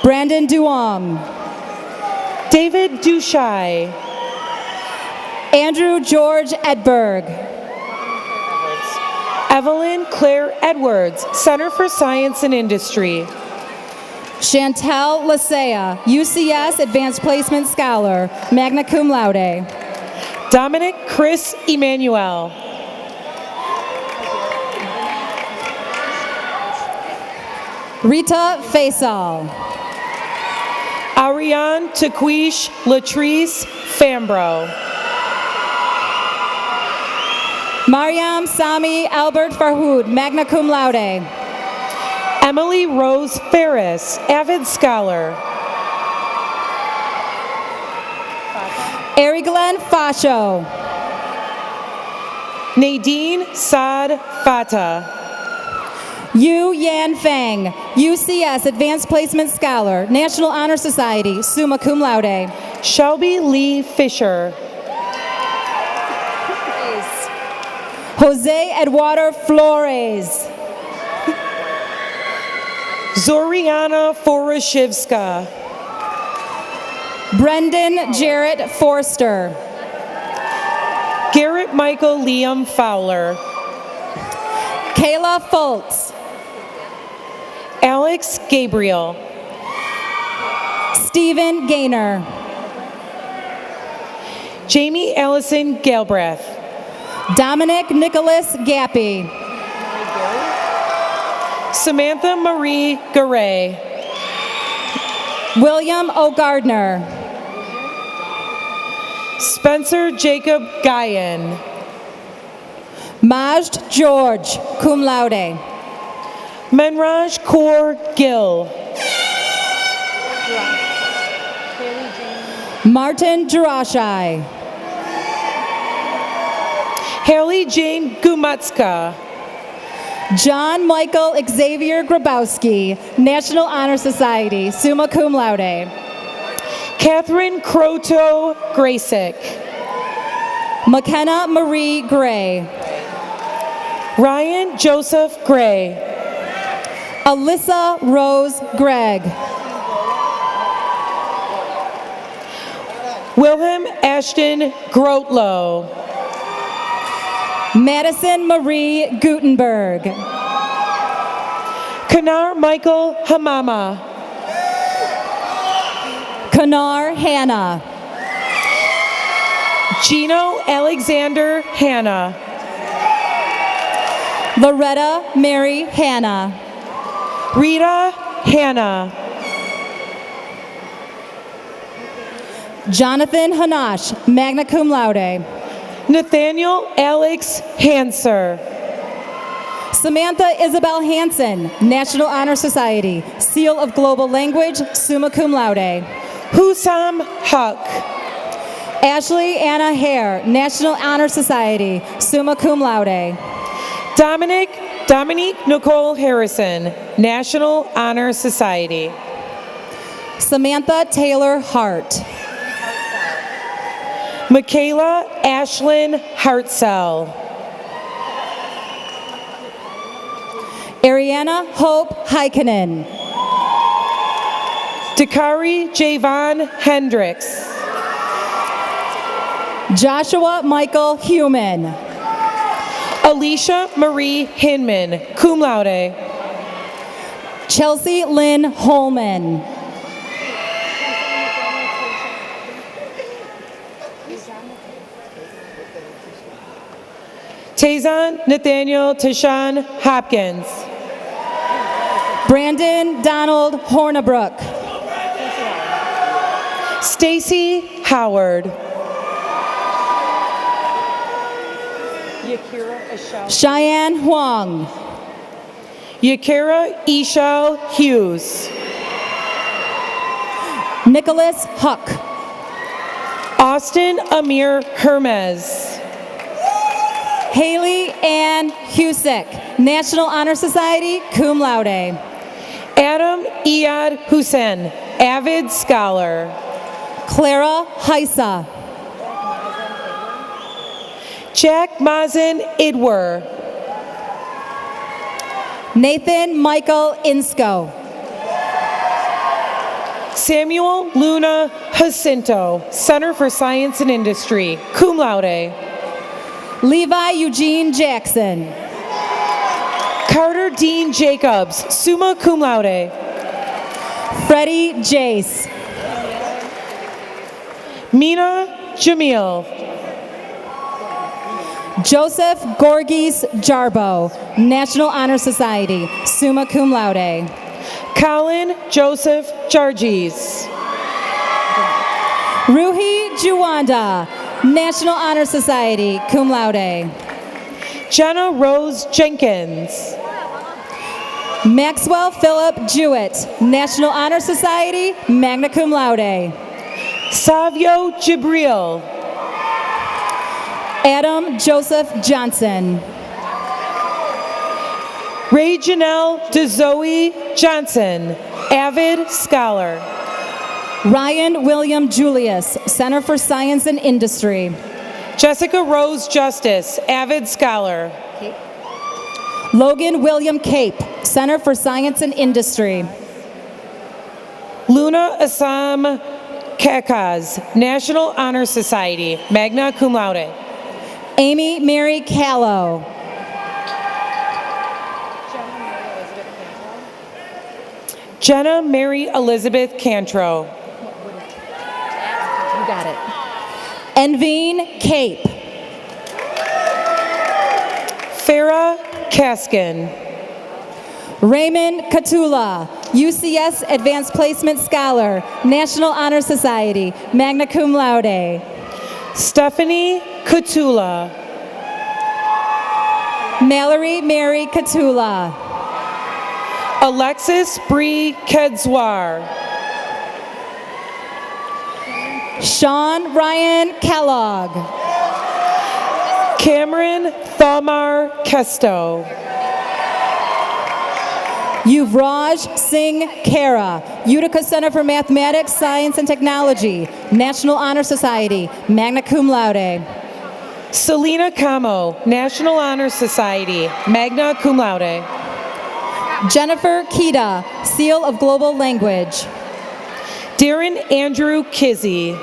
Brandon Duong. David Dushai. Andrew George Edberg. Evelyn Claire Edwards, Center for Science and Industry. Chantel Lasea, UCS Advanced Placement Scholar, magna cum laude. Dominic Chris Emanuel. Rita Faisal. Ariane Taquish Latrice Fambro. Mariam Sami Albert Farhoud, magna cum laude. Emily Rose Ferris, avid scholar. Ari Glenn Fasho. Nadine Saad Fata. Yu Yan Fang, UCS Advanced Placement Scholar, National Honor Society, summa cum laude. Shelby Lee Fisher. Jose Eduardo Flores. Zoriana Forashivska. Brendan Jarrett Forster. Garrett Michael Liam Fowler. Kayla Fultz. Alex Gabriel. Stephen Gaynor. Jamie Allison Galbraith. Dominic Nicholas Gappy. Samantha Marie Garay. William O. Gardner. Spencer Jacob Guyan. Majd George, cum laude. Menraj Kaur Gill. Martin Jurashai. Haley Jane Gumutska. John Michael Xavier Grabowski, National Honor Society, summa cum laude. Catherine Croto Graysick. McKenna Marie Gray. Ryan Joseph Gray. Alyssa Rose Gregg. Wilhelm Ashton Grotlow. Madison Marie Gutenberg. Kanar Michael Hamama. Kanar Hannah. Gino Alexander Hanna. Loretta Mary Hannah. Rita Hanna. Jonathan Hanash, magna cum laude. Nathaniel Alex Hanser. Samantha Isabel Hansen, National Honor Society, Seal of Global Language, summa cum laude. Husam Huck. Ashley Anna Hare, National Honor Society, summa cum laude. Dominique Nicole Harrison, National Honor Society. Samantha Taylor Hart. Michaela Ashlyn Hartzell. Ariana Hope Heikkinen. Dakari Javon Hendricks. Joshua Michael Human. Alicia Marie Hinman, cum laude. Chelsea Lynn Holman. Tazon Nathaniel Tashawn Hopkins. Brandon Donald Hornabrook. Stacy Howard. Cheyenne Huang. Yakira Ishal Hughes. Nicholas Huck. Austin Amir Hermes. Haley Ann Husick, National Honor Society, cum laude. Adam Iyad Hussein, avid scholar. Clara Heisa. Jack Mazen Idwer. Nathan Michael Insko. Samuel Luna Jacinto, Center for Science and Industry, cum laude. Levi Eugene Jackson. Carter Dean Jacobs, summa cum laude. Freddie Jace. Mina Jamil. Joseph Gorgis Jarbo, National Honor Society, summa cum laude. Colin Joseph Jargis. Ruhi Juwanda, National Honor Society, cum laude. Jenna Rose Jenkins. Maxwell Philip Jewett, National Honor Society, magna cum laude. Savio Jibril. Adam Joseph Johnson. Ray Janelle DeZoe Johnson, avid scholar. Ryan William Julius, Center for Science and Industry. Jessica Rose Justice, avid scholar. Logan William Cape, Center for Science and Industry. Luna Assam Kakaz, National Honor Society, magna cum laude. Amy Mary Callow. Jenna Mary Elizabeth Cantro. You got it. Envine Cape. Farah Kaskin. Raymond Katula, UCS Advanced Placement Scholar, National Honor Society, magna cum laude. Stephanie Katula. Mallory Mary Katula. Alexis Bree Kedzwar. Sean Ryan Kellogg. Cameron Thamar Kesto. Yuvraj Singh Kara, Utica Center for Mathematics, Science, and Technology, National Honor Society, magna cum laude. Selena Camo, National Honor Society, magna cum laude. Jennifer Kita, Seal of Global Language. Darren Andrew Kizzy.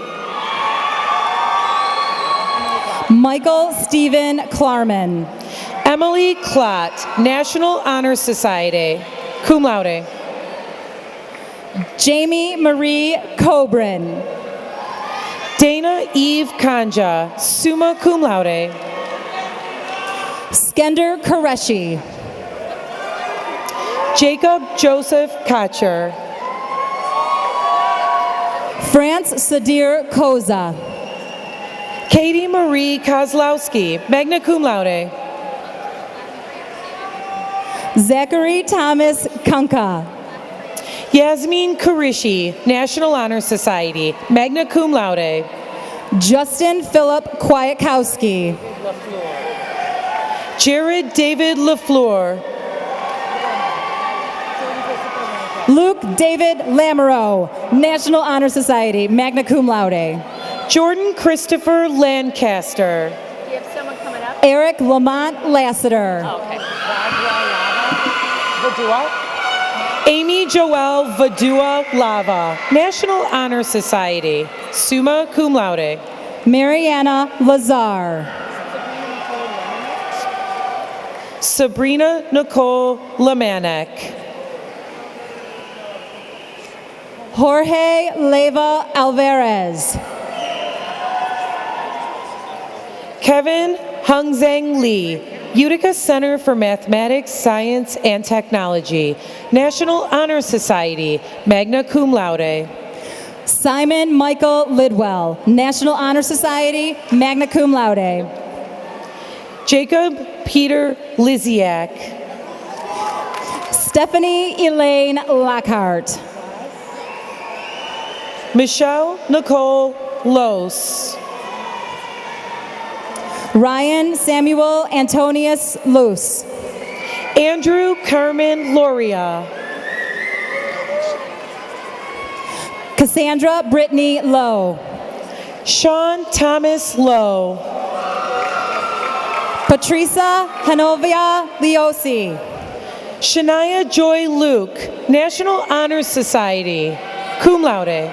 Michael Stephen Klarman. Emily Klott, National Honor Society, cum laude. Jamie Marie Cobrin. Dana Eve Kanja, summa cum laude. Skender Qureshi. Jacob Joseph Kotcher. France Sadir Koza. Katie Marie Kozlowski, magna cum laude. Zachary Thomas Kunka. Yasmin Kurishi, National Honor Society, magna cum laude. Justin Philip Kwiatkowski. Jared David LaFleur. Luke David Lamoureux, National Honor Society, magna cum laude. Jordan Christopher Lancaster. Do you have someone coming up? Eric Lamont Lassiter. Amy Joelle Vadua Lava, National Honor Society, summa cum laude. Mariana Lazar. Sabrina Nicole Lamanek. Jorge Leva Alvarez. Kevin Hungzeng Lee, Utica Center for Mathematics, Science, and Technology, National Honor Society, magna cum laude. Simon Michael Lidwell, National Honor Society, magna cum laude. Jacob Peter Liziak. Stephanie Elaine Lockhart. Michelle Nicole Los. Ryan Samuel Antonius Luce. Andrew Carmen Loria. Cassandra Brittany Lowe. Sean Thomas Lowe. Patricia Hanovia Leosi. Shania Joy Luke, National Honor Society, cum laude.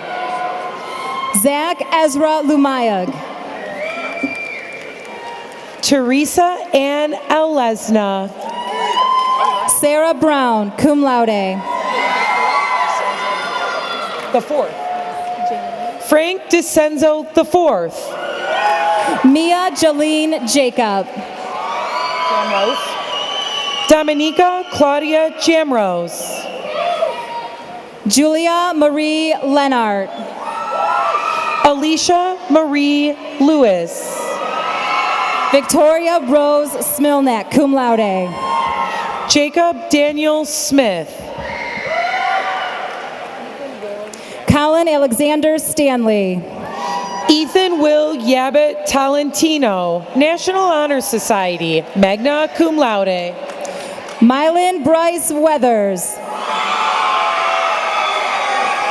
Zach Ezra Lumayag. Teresa Ann Elesna. Sarah Brown, cum laude. The fourth. Frank DeCenzo the fourth. Mia Jolene Jacob. Dominica Claudia Jamrose. Julia Marie Lennart. Alicia Marie Lewis. Victoria Rose Smilnak, cum laude. Jacob Daniel Smith. Colin Alexander Stanley. Ethan Will Yabit Talentino, National Honor Society, magna cum laude. Mylan Bryce Weathers.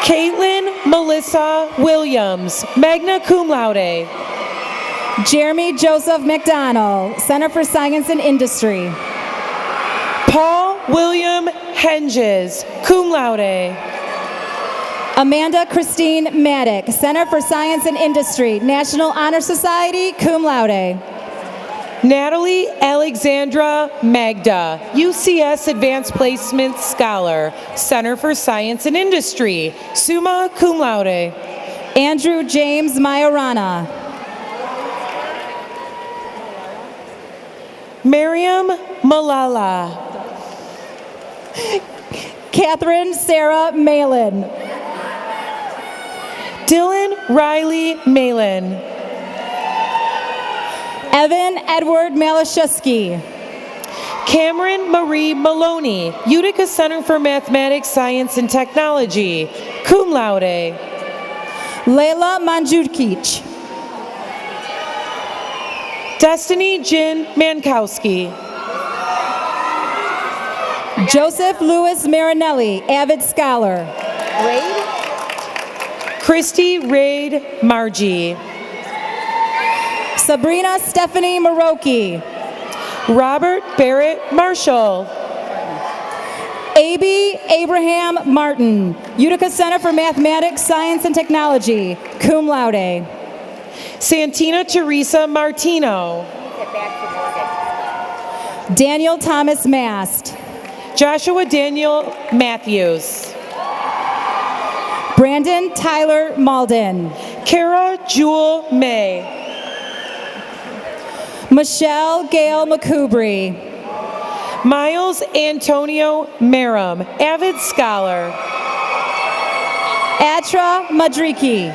Caitlin Melissa Williams, magna cum laude. Jeremy Joseph McDonald, Center for Science and Industry. Paul William Henges, cum laude. Amanda Christine Maddock, Center for Science and Industry, National Honor Society, cum laude. Natalie Alexandra Magda, UCS Advanced Placement Scholar, Center for Science and Industry, summa cum laude. Andrew James Majorana. Miriam Malala. Catherine Sarah Malin. Dylan Riley Malin. Evan Edward Malashewski. Cameron Marie Maloney, Utica Center for Mathematics, Science, and Technology, cum laude. Layla Manjudkic. Destiny Jin Mankowski. Joseph Louis Marinelli, avid scholar. Christy Raid Margie. Sabrina Stephanie Maroki. Robert Barrett Marshall. A.B. Abraham Martin, Utica Center for Mathematics, Science, and Technology, cum laude. Santina Teresa Martino. Daniel Thomas Mast. Joshua Daniel Matthews. Brandon Tyler Malden. Kara Jewel May. Michelle Gail McCoubry. Miles Antonio Merrim, avid scholar. Atra Madriki.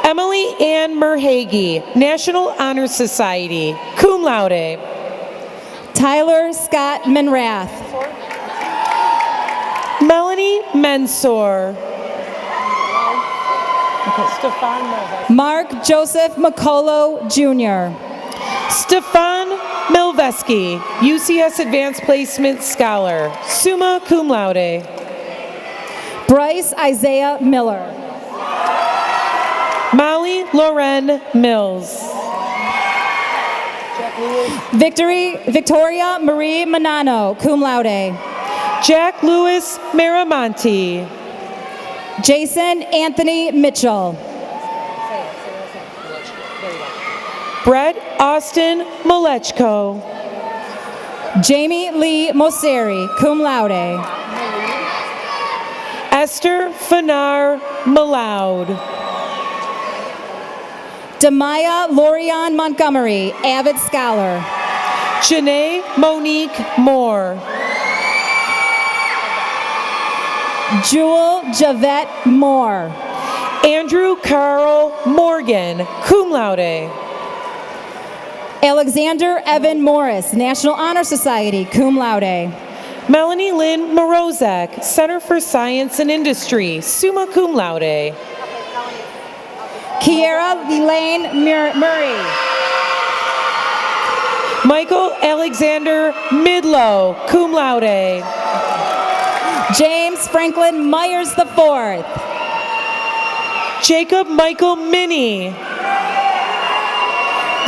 Emily Ann Merhage, National Honor Society, cum laude. Tyler Scott Manrath. Melanie Mensor. Mark Joseph McCullough Jr. Stefan Milveski, UCS Advanced Placement Scholar, summa cum laude. Bryce Isaiah Miller. Molly Loren Mills. Victoria Marie Manano, cum laude. Jack Lewis Miramonte. Jason Anthony Mitchell. Brett Austin Malechko. Jamie Lee Moseri, cum laude. Esther Fanar Malaud. Demaya Lorian Montgomery, avid scholar. Janae Monique Moore. Jewel Javette Moore. Andrew Carl Morgan, cum laude. Alexander Evan Morris, National Honor Society, cum laude. Melanie Lynn Morozek, Center for Science and Industry, summa cum laude. Kiera Elaine Murray. Michael Alexander Midlow, cum laude. James Franklin Myers IV. Jacob Michael Minnie.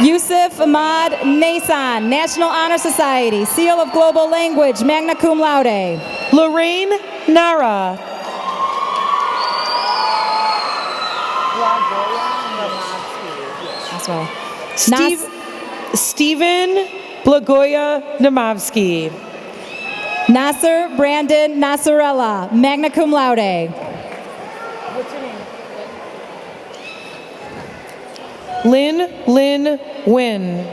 Yusuf Ahmad Nason, National Honor Society, Seal of Global Language, magna cum laude. Lorraine Nara. As well. Stephen Blagoya Namovsky. Nasser Brandon Nasarella, magna cum laude. What's your name? Lynn Wynn.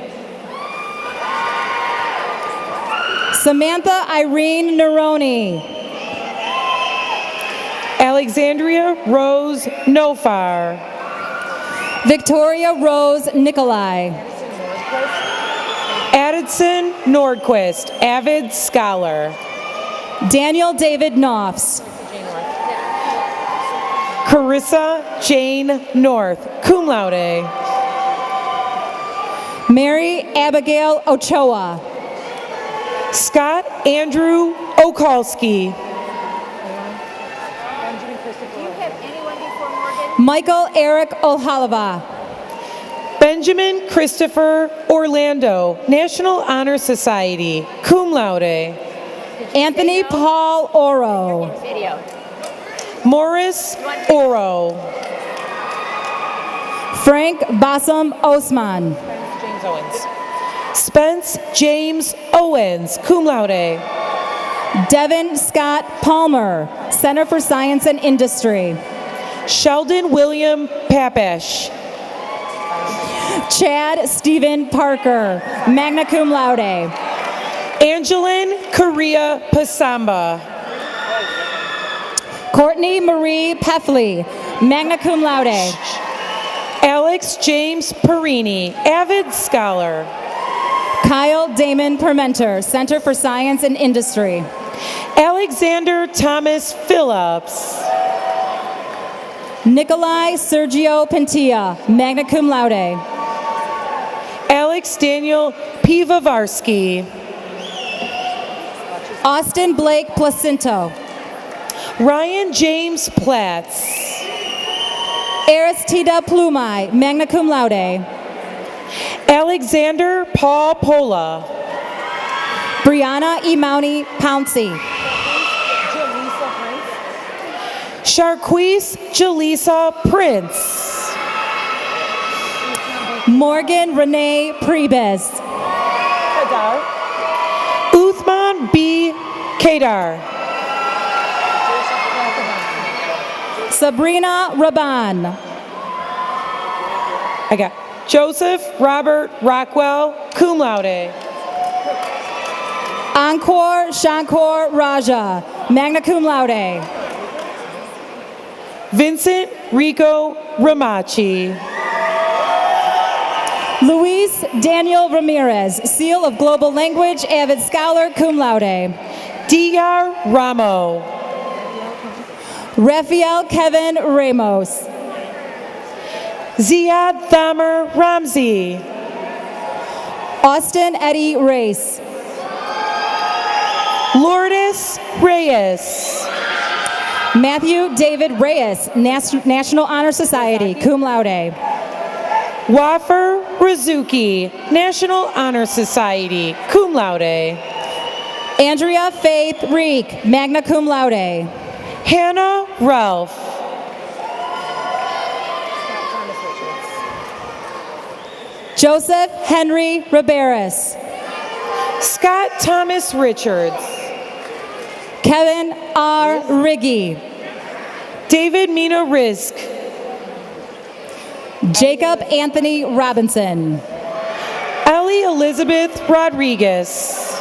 Samantha Irene Neroni. Alexandria Rose Nofar. Victoria Rose Nikolai. Addison Nordquist, avid scholar. Daniel David Knopfs. Carissa Jane North, cum laude. Mary Abigail Ochoa. Scott Andrew Okalski. Michael Eric O'Halava. Benjamin Christopher Orlando, National Honor Society, cum laude. Anthony Paul Oro. Morris Oro. Frank Bassam Osman. Spence James Owens, cum laude. Devin Scott Palmer, Center for Science and Industry. Sheldon William Papesh. Chad Stephen Parker, magna cum laude. Angeline Korea Pasamba. Courtney Marie Peffley, magna cum laude. Alex James Perini, avid scholar. Kyle Damon Permenter, Center for Science and Industry. Alexander Thomas Phillips. Nikolai Sergio Pentia, magna cum laude. Alex Daniel Pivovarsky. Austin Blake Placinto. Ryan James Platts. Aristida Plumai, magna cum laude. Alexander Paul Pola. Brianna Imani Pouncey. Sharquise Jaleesa Prince. Morgan Renee Prebez. Uthman B. Kadar. Sabrina Raban. I got Joseph Robert Rockwell, cum laude. Ankor Shankor Raja, magna cum laude. Vincent Rico Ramachi. Luis Daniel Ramirez, Seal of Global Language, avid scholar, cum laude. Dr. Ramo. Rafael Kevin Ramos. Ziad Thamer Ramzi. Austin Eddie Race. Lourdes Reyes. Matthew David Reyes, National Honor Society, cum laude. Wafer Rizuki, National Honor Society, cum laude. Andrea Faith Reek, magna cum laude. Hannah Ralph. Joseph Henry Riberas. Scott Thomas Richards. Kevin R. Riggy. David Mina Rizk. Jacob Anthony Robinson. Ellie Elizabeth Rodriguez.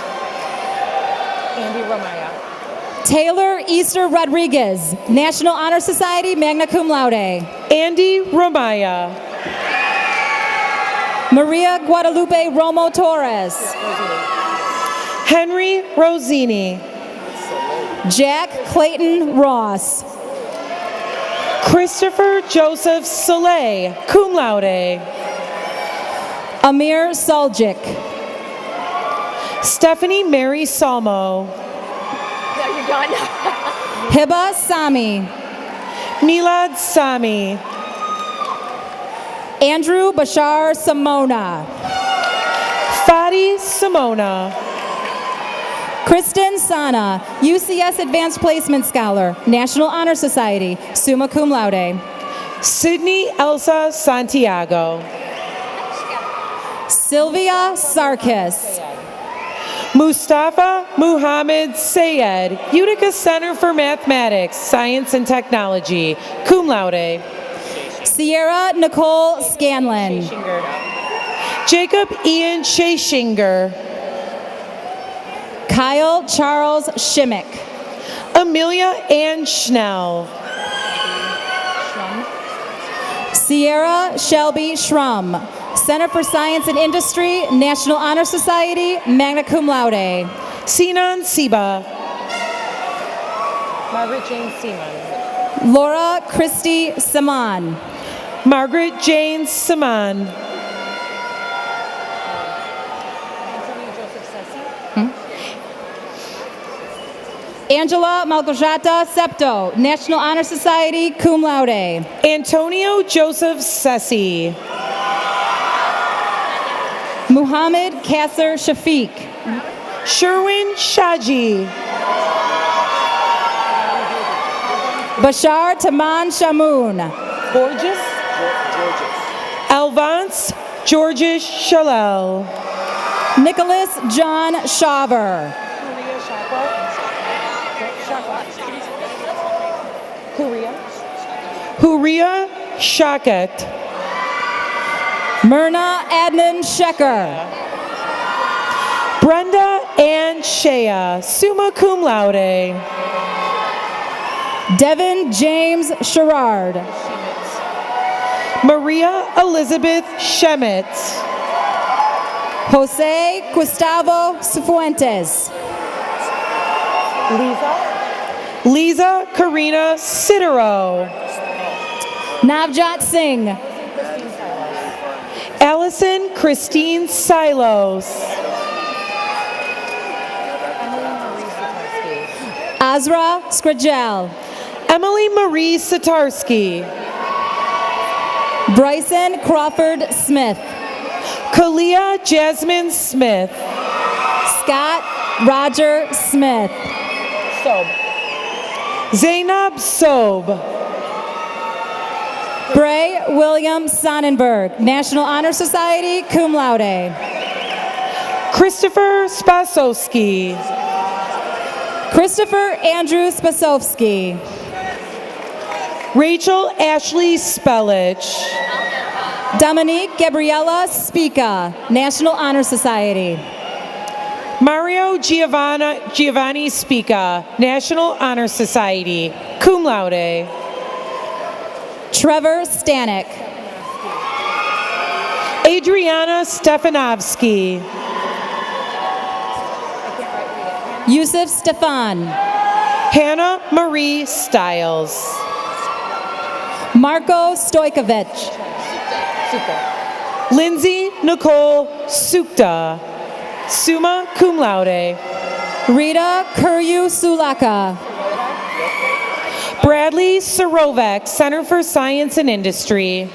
Andy Ramaya. Taylor Easter Rodriguez, National Honor Society, magna cum laude. Andy Ramaya. Maria Guadalupe Romo Torres. Henry Rosini. Jack Clayton Ross. Christopher Joseph Soleil, cum laude. Amir Soljic. Stephanie Mary Salmo. Hiba Sami. Milad Sami. Andrew Bashar Simona. Fadi Simona. Kristen Sana, UCS Advanced Placement Scholar, National Honor Society, summa cum laude. Sydney Elsa Santiago. Sylvia Sarkis. Mustafa Muhammad Sayed, Utica Center for Mathematics, Science and Technology, cum laude. Sierra Nicole Scanlon. Jacob Ian Shashinger. Kyle Charles Shimmick. Amelia Ann Schnell. Sierra Shelby Schrum, Center for Science and Industry, National Honor Society, magna cum laude. Sinan Siba. Margaret Jane Seaman. Laura Christie Saman. Margaret Jane Saman. Angela Malgorzata Septo, National Honor Society, cum laude. Antonio Joseph Sessi. Muhammad Kasser Shafiq. Sherwin Shaji. Bashar Taman Shamoun. Gorgeous. Alvance Georges Shalel. Nicholas John Shaver. Huria Shakat. Myrna Adnan Shecker. Brenda Ann Shea, summa cum laude. Devin James Sherrard. Maria Elizabeth Shemitz. Jose Gustavo Cifuentes. Lisa Karina Sidero. Navjot Singh. Allison Christine Silos. Azra Skrajel. Emily Marie Satarski. Bryson Crawford Smith. Kalia Jasmine Smith. Scott Roger Smith. Zainab Sob. Bray William Sonnenberg, National Honor Society, cum laude. Christopher Spasowski. Christopher Andrew Spasowski. Rachel Ashley Spellich. Dominique Gabriella Spica, National Honor Society. Mario Giovanni Spica, National Honor Society, cum laude. Trevor Stanek. Adriana Stefanovsky. Yusuf Stefan. Hannah Marie Stiles. Marco Stojkovic. Lindsay Nicole Sukta, summa cum laude. Rita Kuryu Sulaka. Bradley Sorovek, Center for Science and Industry.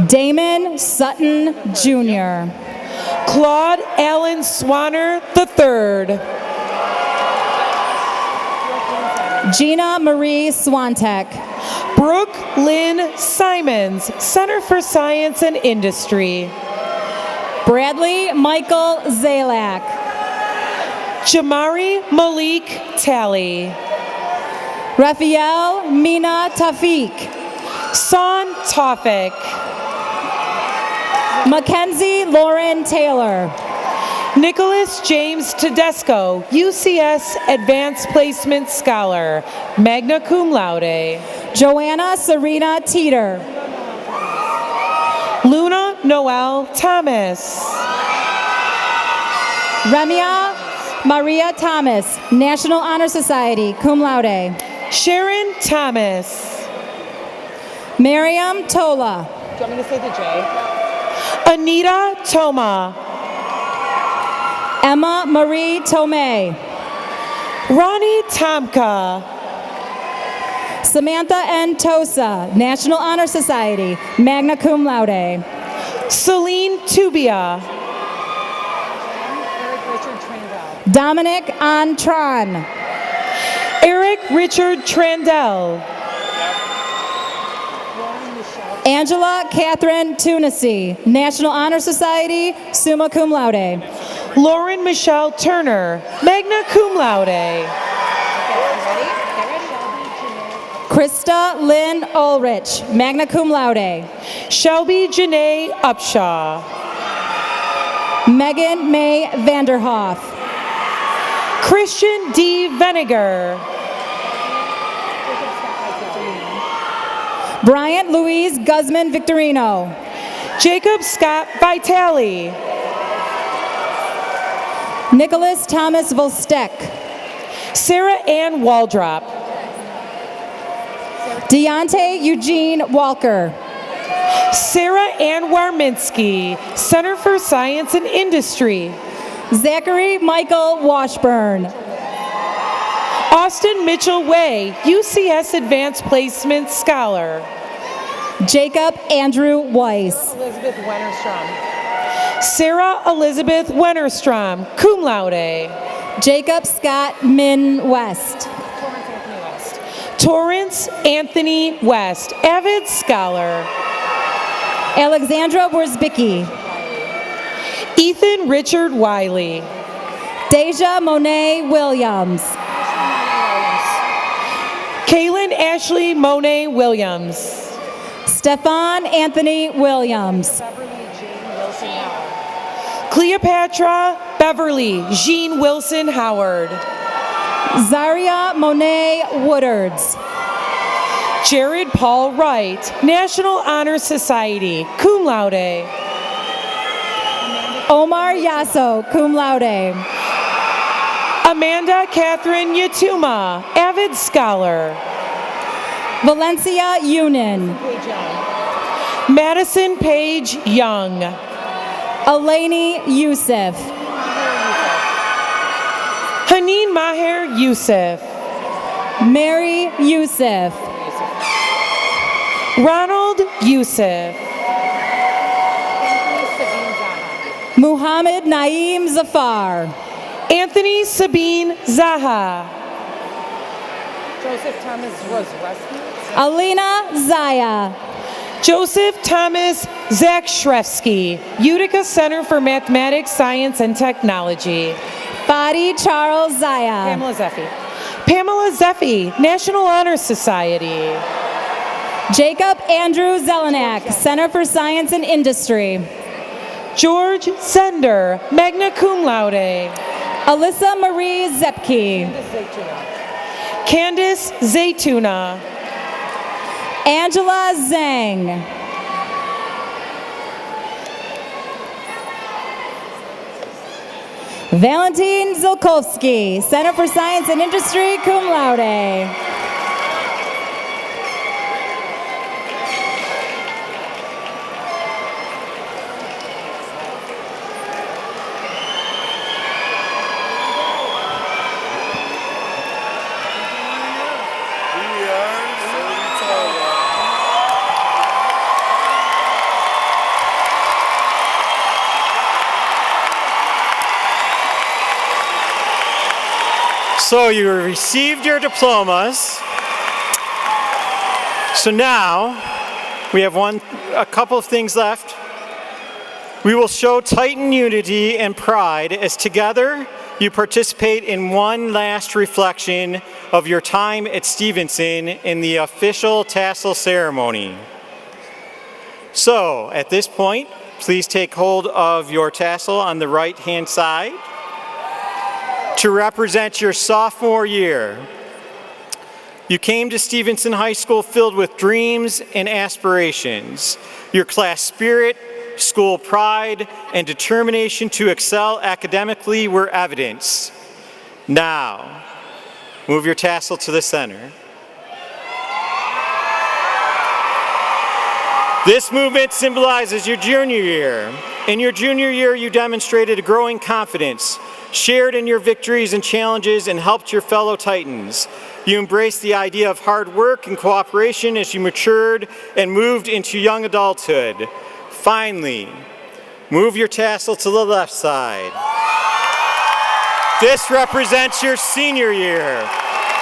Damon Sutton Jr. Claude Allen Swanner III. Gina Marie Swantek. Brooke Lynn Simons, Center for Science and Industry. Bradley Michael Zalak. Jamari Malik Talley. Raphael Mina Tafik. Son Tofik. Mackenzie Lauren Taylor. Nicholas James Tedesco, UCS Advanced Placement Scholar, magna cum laude. Joanna Serena Teeter. Luna Noel Thomas. Remia Maria Thomas, National Honor Society, cum laude. Sharon Thomas. Miriam Tola. Do you want me to say the J? Anita Toma. Emma Marie Tomei. Ronnie Tomka. Samantha N. Tosa, National Honor Society, magna cum laude. Celine Tubia. Dominic Antron. Eric Richard Trandell. Angela Catherine Tunisi, National Honor Society, summa cum laude. Lauren Michelle Turner, magna cum laude. Krista Lynn Ulrich, magna cum laude. Shelby Janae Upshaw. Megan May Vanderhoff. Christian D. Venegar. Bryant Louise Guzman Victorino. Jacob Scott Vitale. Nicholas Thomas Volstek. Sarah Ann Waldrop. Deontay Eugene Walker. Sarah Ann Warminski, Center for Science and Industry. Zachary Michael Washburn. Austin Mitchell Way, UCS Advanced Placement Scholar. Jacob Andrew Weiss. Elizabeth Wennerstrom. Sarah Elizabeth Wennerstrom, cum laude. Jacob Scott Min West. Torrance Anthony West, avid scholar. Alexandra Worsbicki. Ethan Richard Wiley. Deja Monet Williams. Kaylin Ashley Monet Williams. Stefan Anthony Williams. Cleopatra Beverly Jean Wilson Howard. Zaria Monet Woodards. Jared Paul Wright, National Honor Society, cum laude. Omar Yasso, cum laude. Amanda Catherine Yatuma, avid scholar. Valencia Yunin. Madison Page Young. Eleni Youssef. Haneen Maher Youssef. Mary Youssef. Ronald Youssef. Muhammad Naeem Zafar. Anthony Sabine Zaha. Joseph Thomas Alina Zaya. Joseph Thomas Zakshevsky, Utica Center for Mathematics, Science, and Technology. Fadi Charles Zaya. Pamela Zeffie. Pamela Zeffie, National Honor Society. Jacob Andrew Zelenak, Center for Science and Industry. George Zender, magna cum laude. Alyssa Marie Zepke. Candice Zaytuna. Angela Zhang. Valentin Zilkowski, Center for Science and Industry, cum laude. So you received your diplomas. So now we have a couple of things left. We will show Titan unity and pride as together you participate in one last reflection of your time at Stevenson in the official tassel ceremony. So at this point, please take hold of your tassel on the right-hand side to represent your sophomore year. You came to Stevenson High School filled with dreams and aspirations. Your class spirit, school pride, and determination to excel academically were evidence. Now, move your tassel to the center. This movement symbolizes your junior year. In your junior year, you demonstrated a growing confidence, shared in your victories and challenges, and helped your fellow Titans. You embraced the idea of hard work and cooperation as you matured and moved into young adulthood. Finally, move your tassel to the left side. This represents your senior year.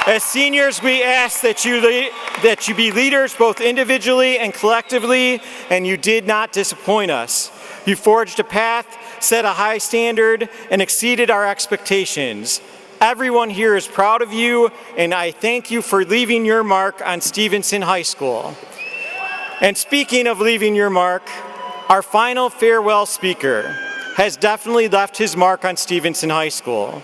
As seniors, we ask that you be leaders both individually and collectively, and you did not disappoint us. You forged a path, set a high standard, and exceeded our expectations. Everyone here is proud of you, and I thank you for leaving your mark on Stevenson High School. And speaking of leaving your mark, our final farewell speaker has definitely left his mark on Stevenson High School.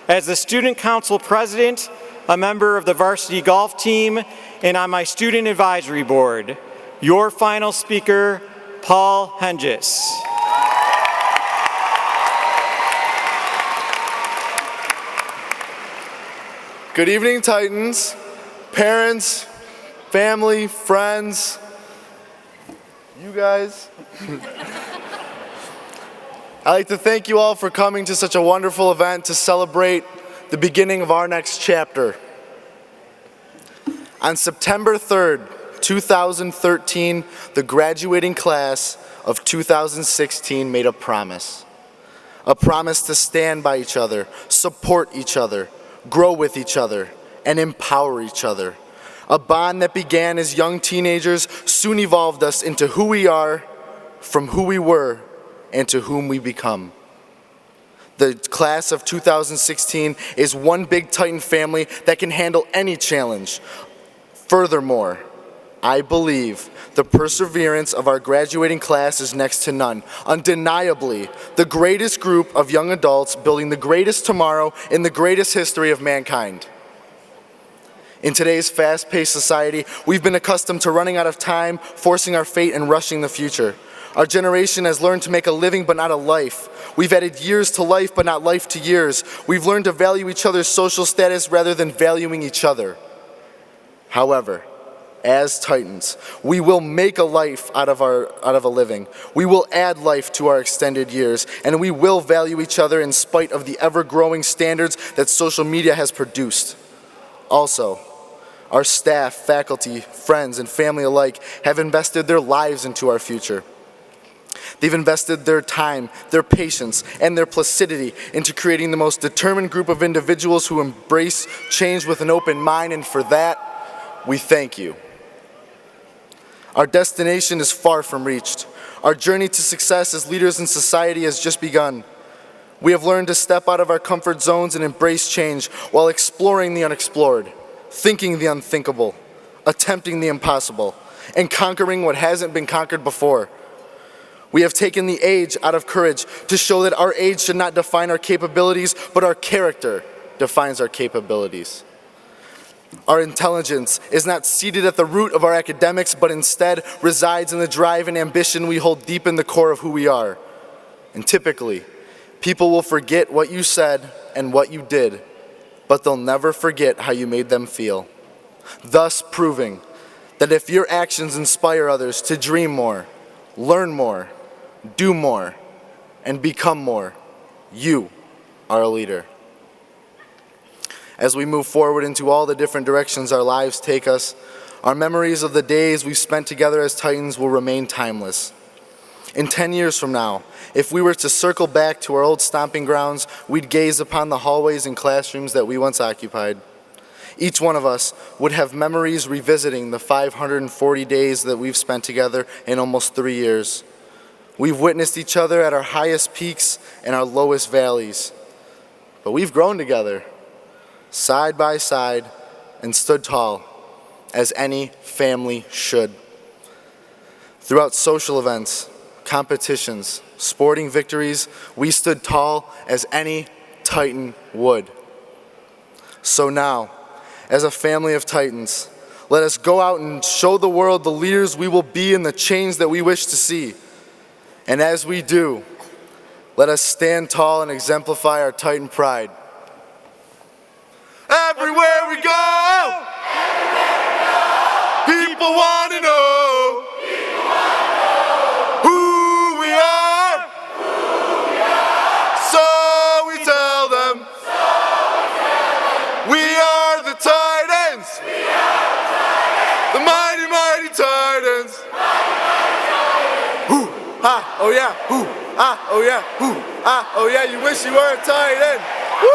As the Student Council President, a member of the varsity golf team, and on my student advisory board, your final speaker, Paul Hengis. Good evening, Titans, parents, family, friends, you guys. I'd like to thank you all for coming to such a wonderful event to celebrate the beginning of our next chapter. On September 3rd, 2013, the graduating class of 2016 made a promise to stand by each other, support each other, grow with each other, and empower each other. A bond that began as young teenagers soon evolved us into who we are, from who we were, and to whom we become. The class of 2016 is one big Titan family that can handle any challenge. Furthermore, I believe the perseverance of our graduating class is next to none. Undeniably, the greatest group of young adults building the greatest tomorrow in the greatest history of mankind. In today's fast-paced society, we've been accustomed to running out of time, forcing our fate, and rushing the future. Our generation has learned to make a living but not a life. We've added years to life but not life to years. We've learned to value each other's social status rather than valuing each other. However, as Titans, we will make a life out of a living. We will add life to our extended years, and we will value each other in spite of the ever-growing standards that social media has produced. Also, our staff, faculty, friends, and family alike have invested their lives into our future. They've invested their time, their patience, and their placidity into creating the most determined group of individuals who embrace change with an open mind, and for that, we thank you. Our destination is far from reached. Our journey to success as leaders in society has just begun. We have learned to step out of our comfort zones and embrace change while exploring the unexplored, thinking the unthinkable, attempting the impossible, and conquering what hasn't been conquered before. We have taken the age out of courage to show that our age should not define our capabilities, but our character defines our capabilities. Our intelligence is not seated at the root of our academics, but instead resides in the drive and ambition we hold deep in the core of who we are. And typically, people will forget what you said and what you did, but they'll never forget how you made them feel. Thus proving that if your actions inspire others to dream more, learn more, do more, and become more, you are a leader. As we move forward into all the different directions our lives take us, our memories of the days we've spent together as Titans will remain timeless. In 10 years from now, if we were to circle back to our old stomping grounds, we'd gaze upon the hallways and classrooms that we once occupied. Each one of us would have memories revisiting the 540 days that we've spent together in almost 3 years. We've witnessed each other at our highest peaks and our lowest valleys. But we've grown together, side by side, and stood tall, as any family should. Throughout social events, competitions, sporting victories, we stood tall as any Titan would. So now, as a family of Titans, let us go out and show the world the leaders we will be and the change that we wish to see. And as we do, let us stand tall and exemplify our Titan pride. Everywhere we go, people want to know who we are. So we tell them, we are the Titans, the mighty, mighty Titans. Whoo, ah, oh yeah, whoo, ah, oh yeah, whoo, ah, oh yeah, you wish you were a Titan. Woo!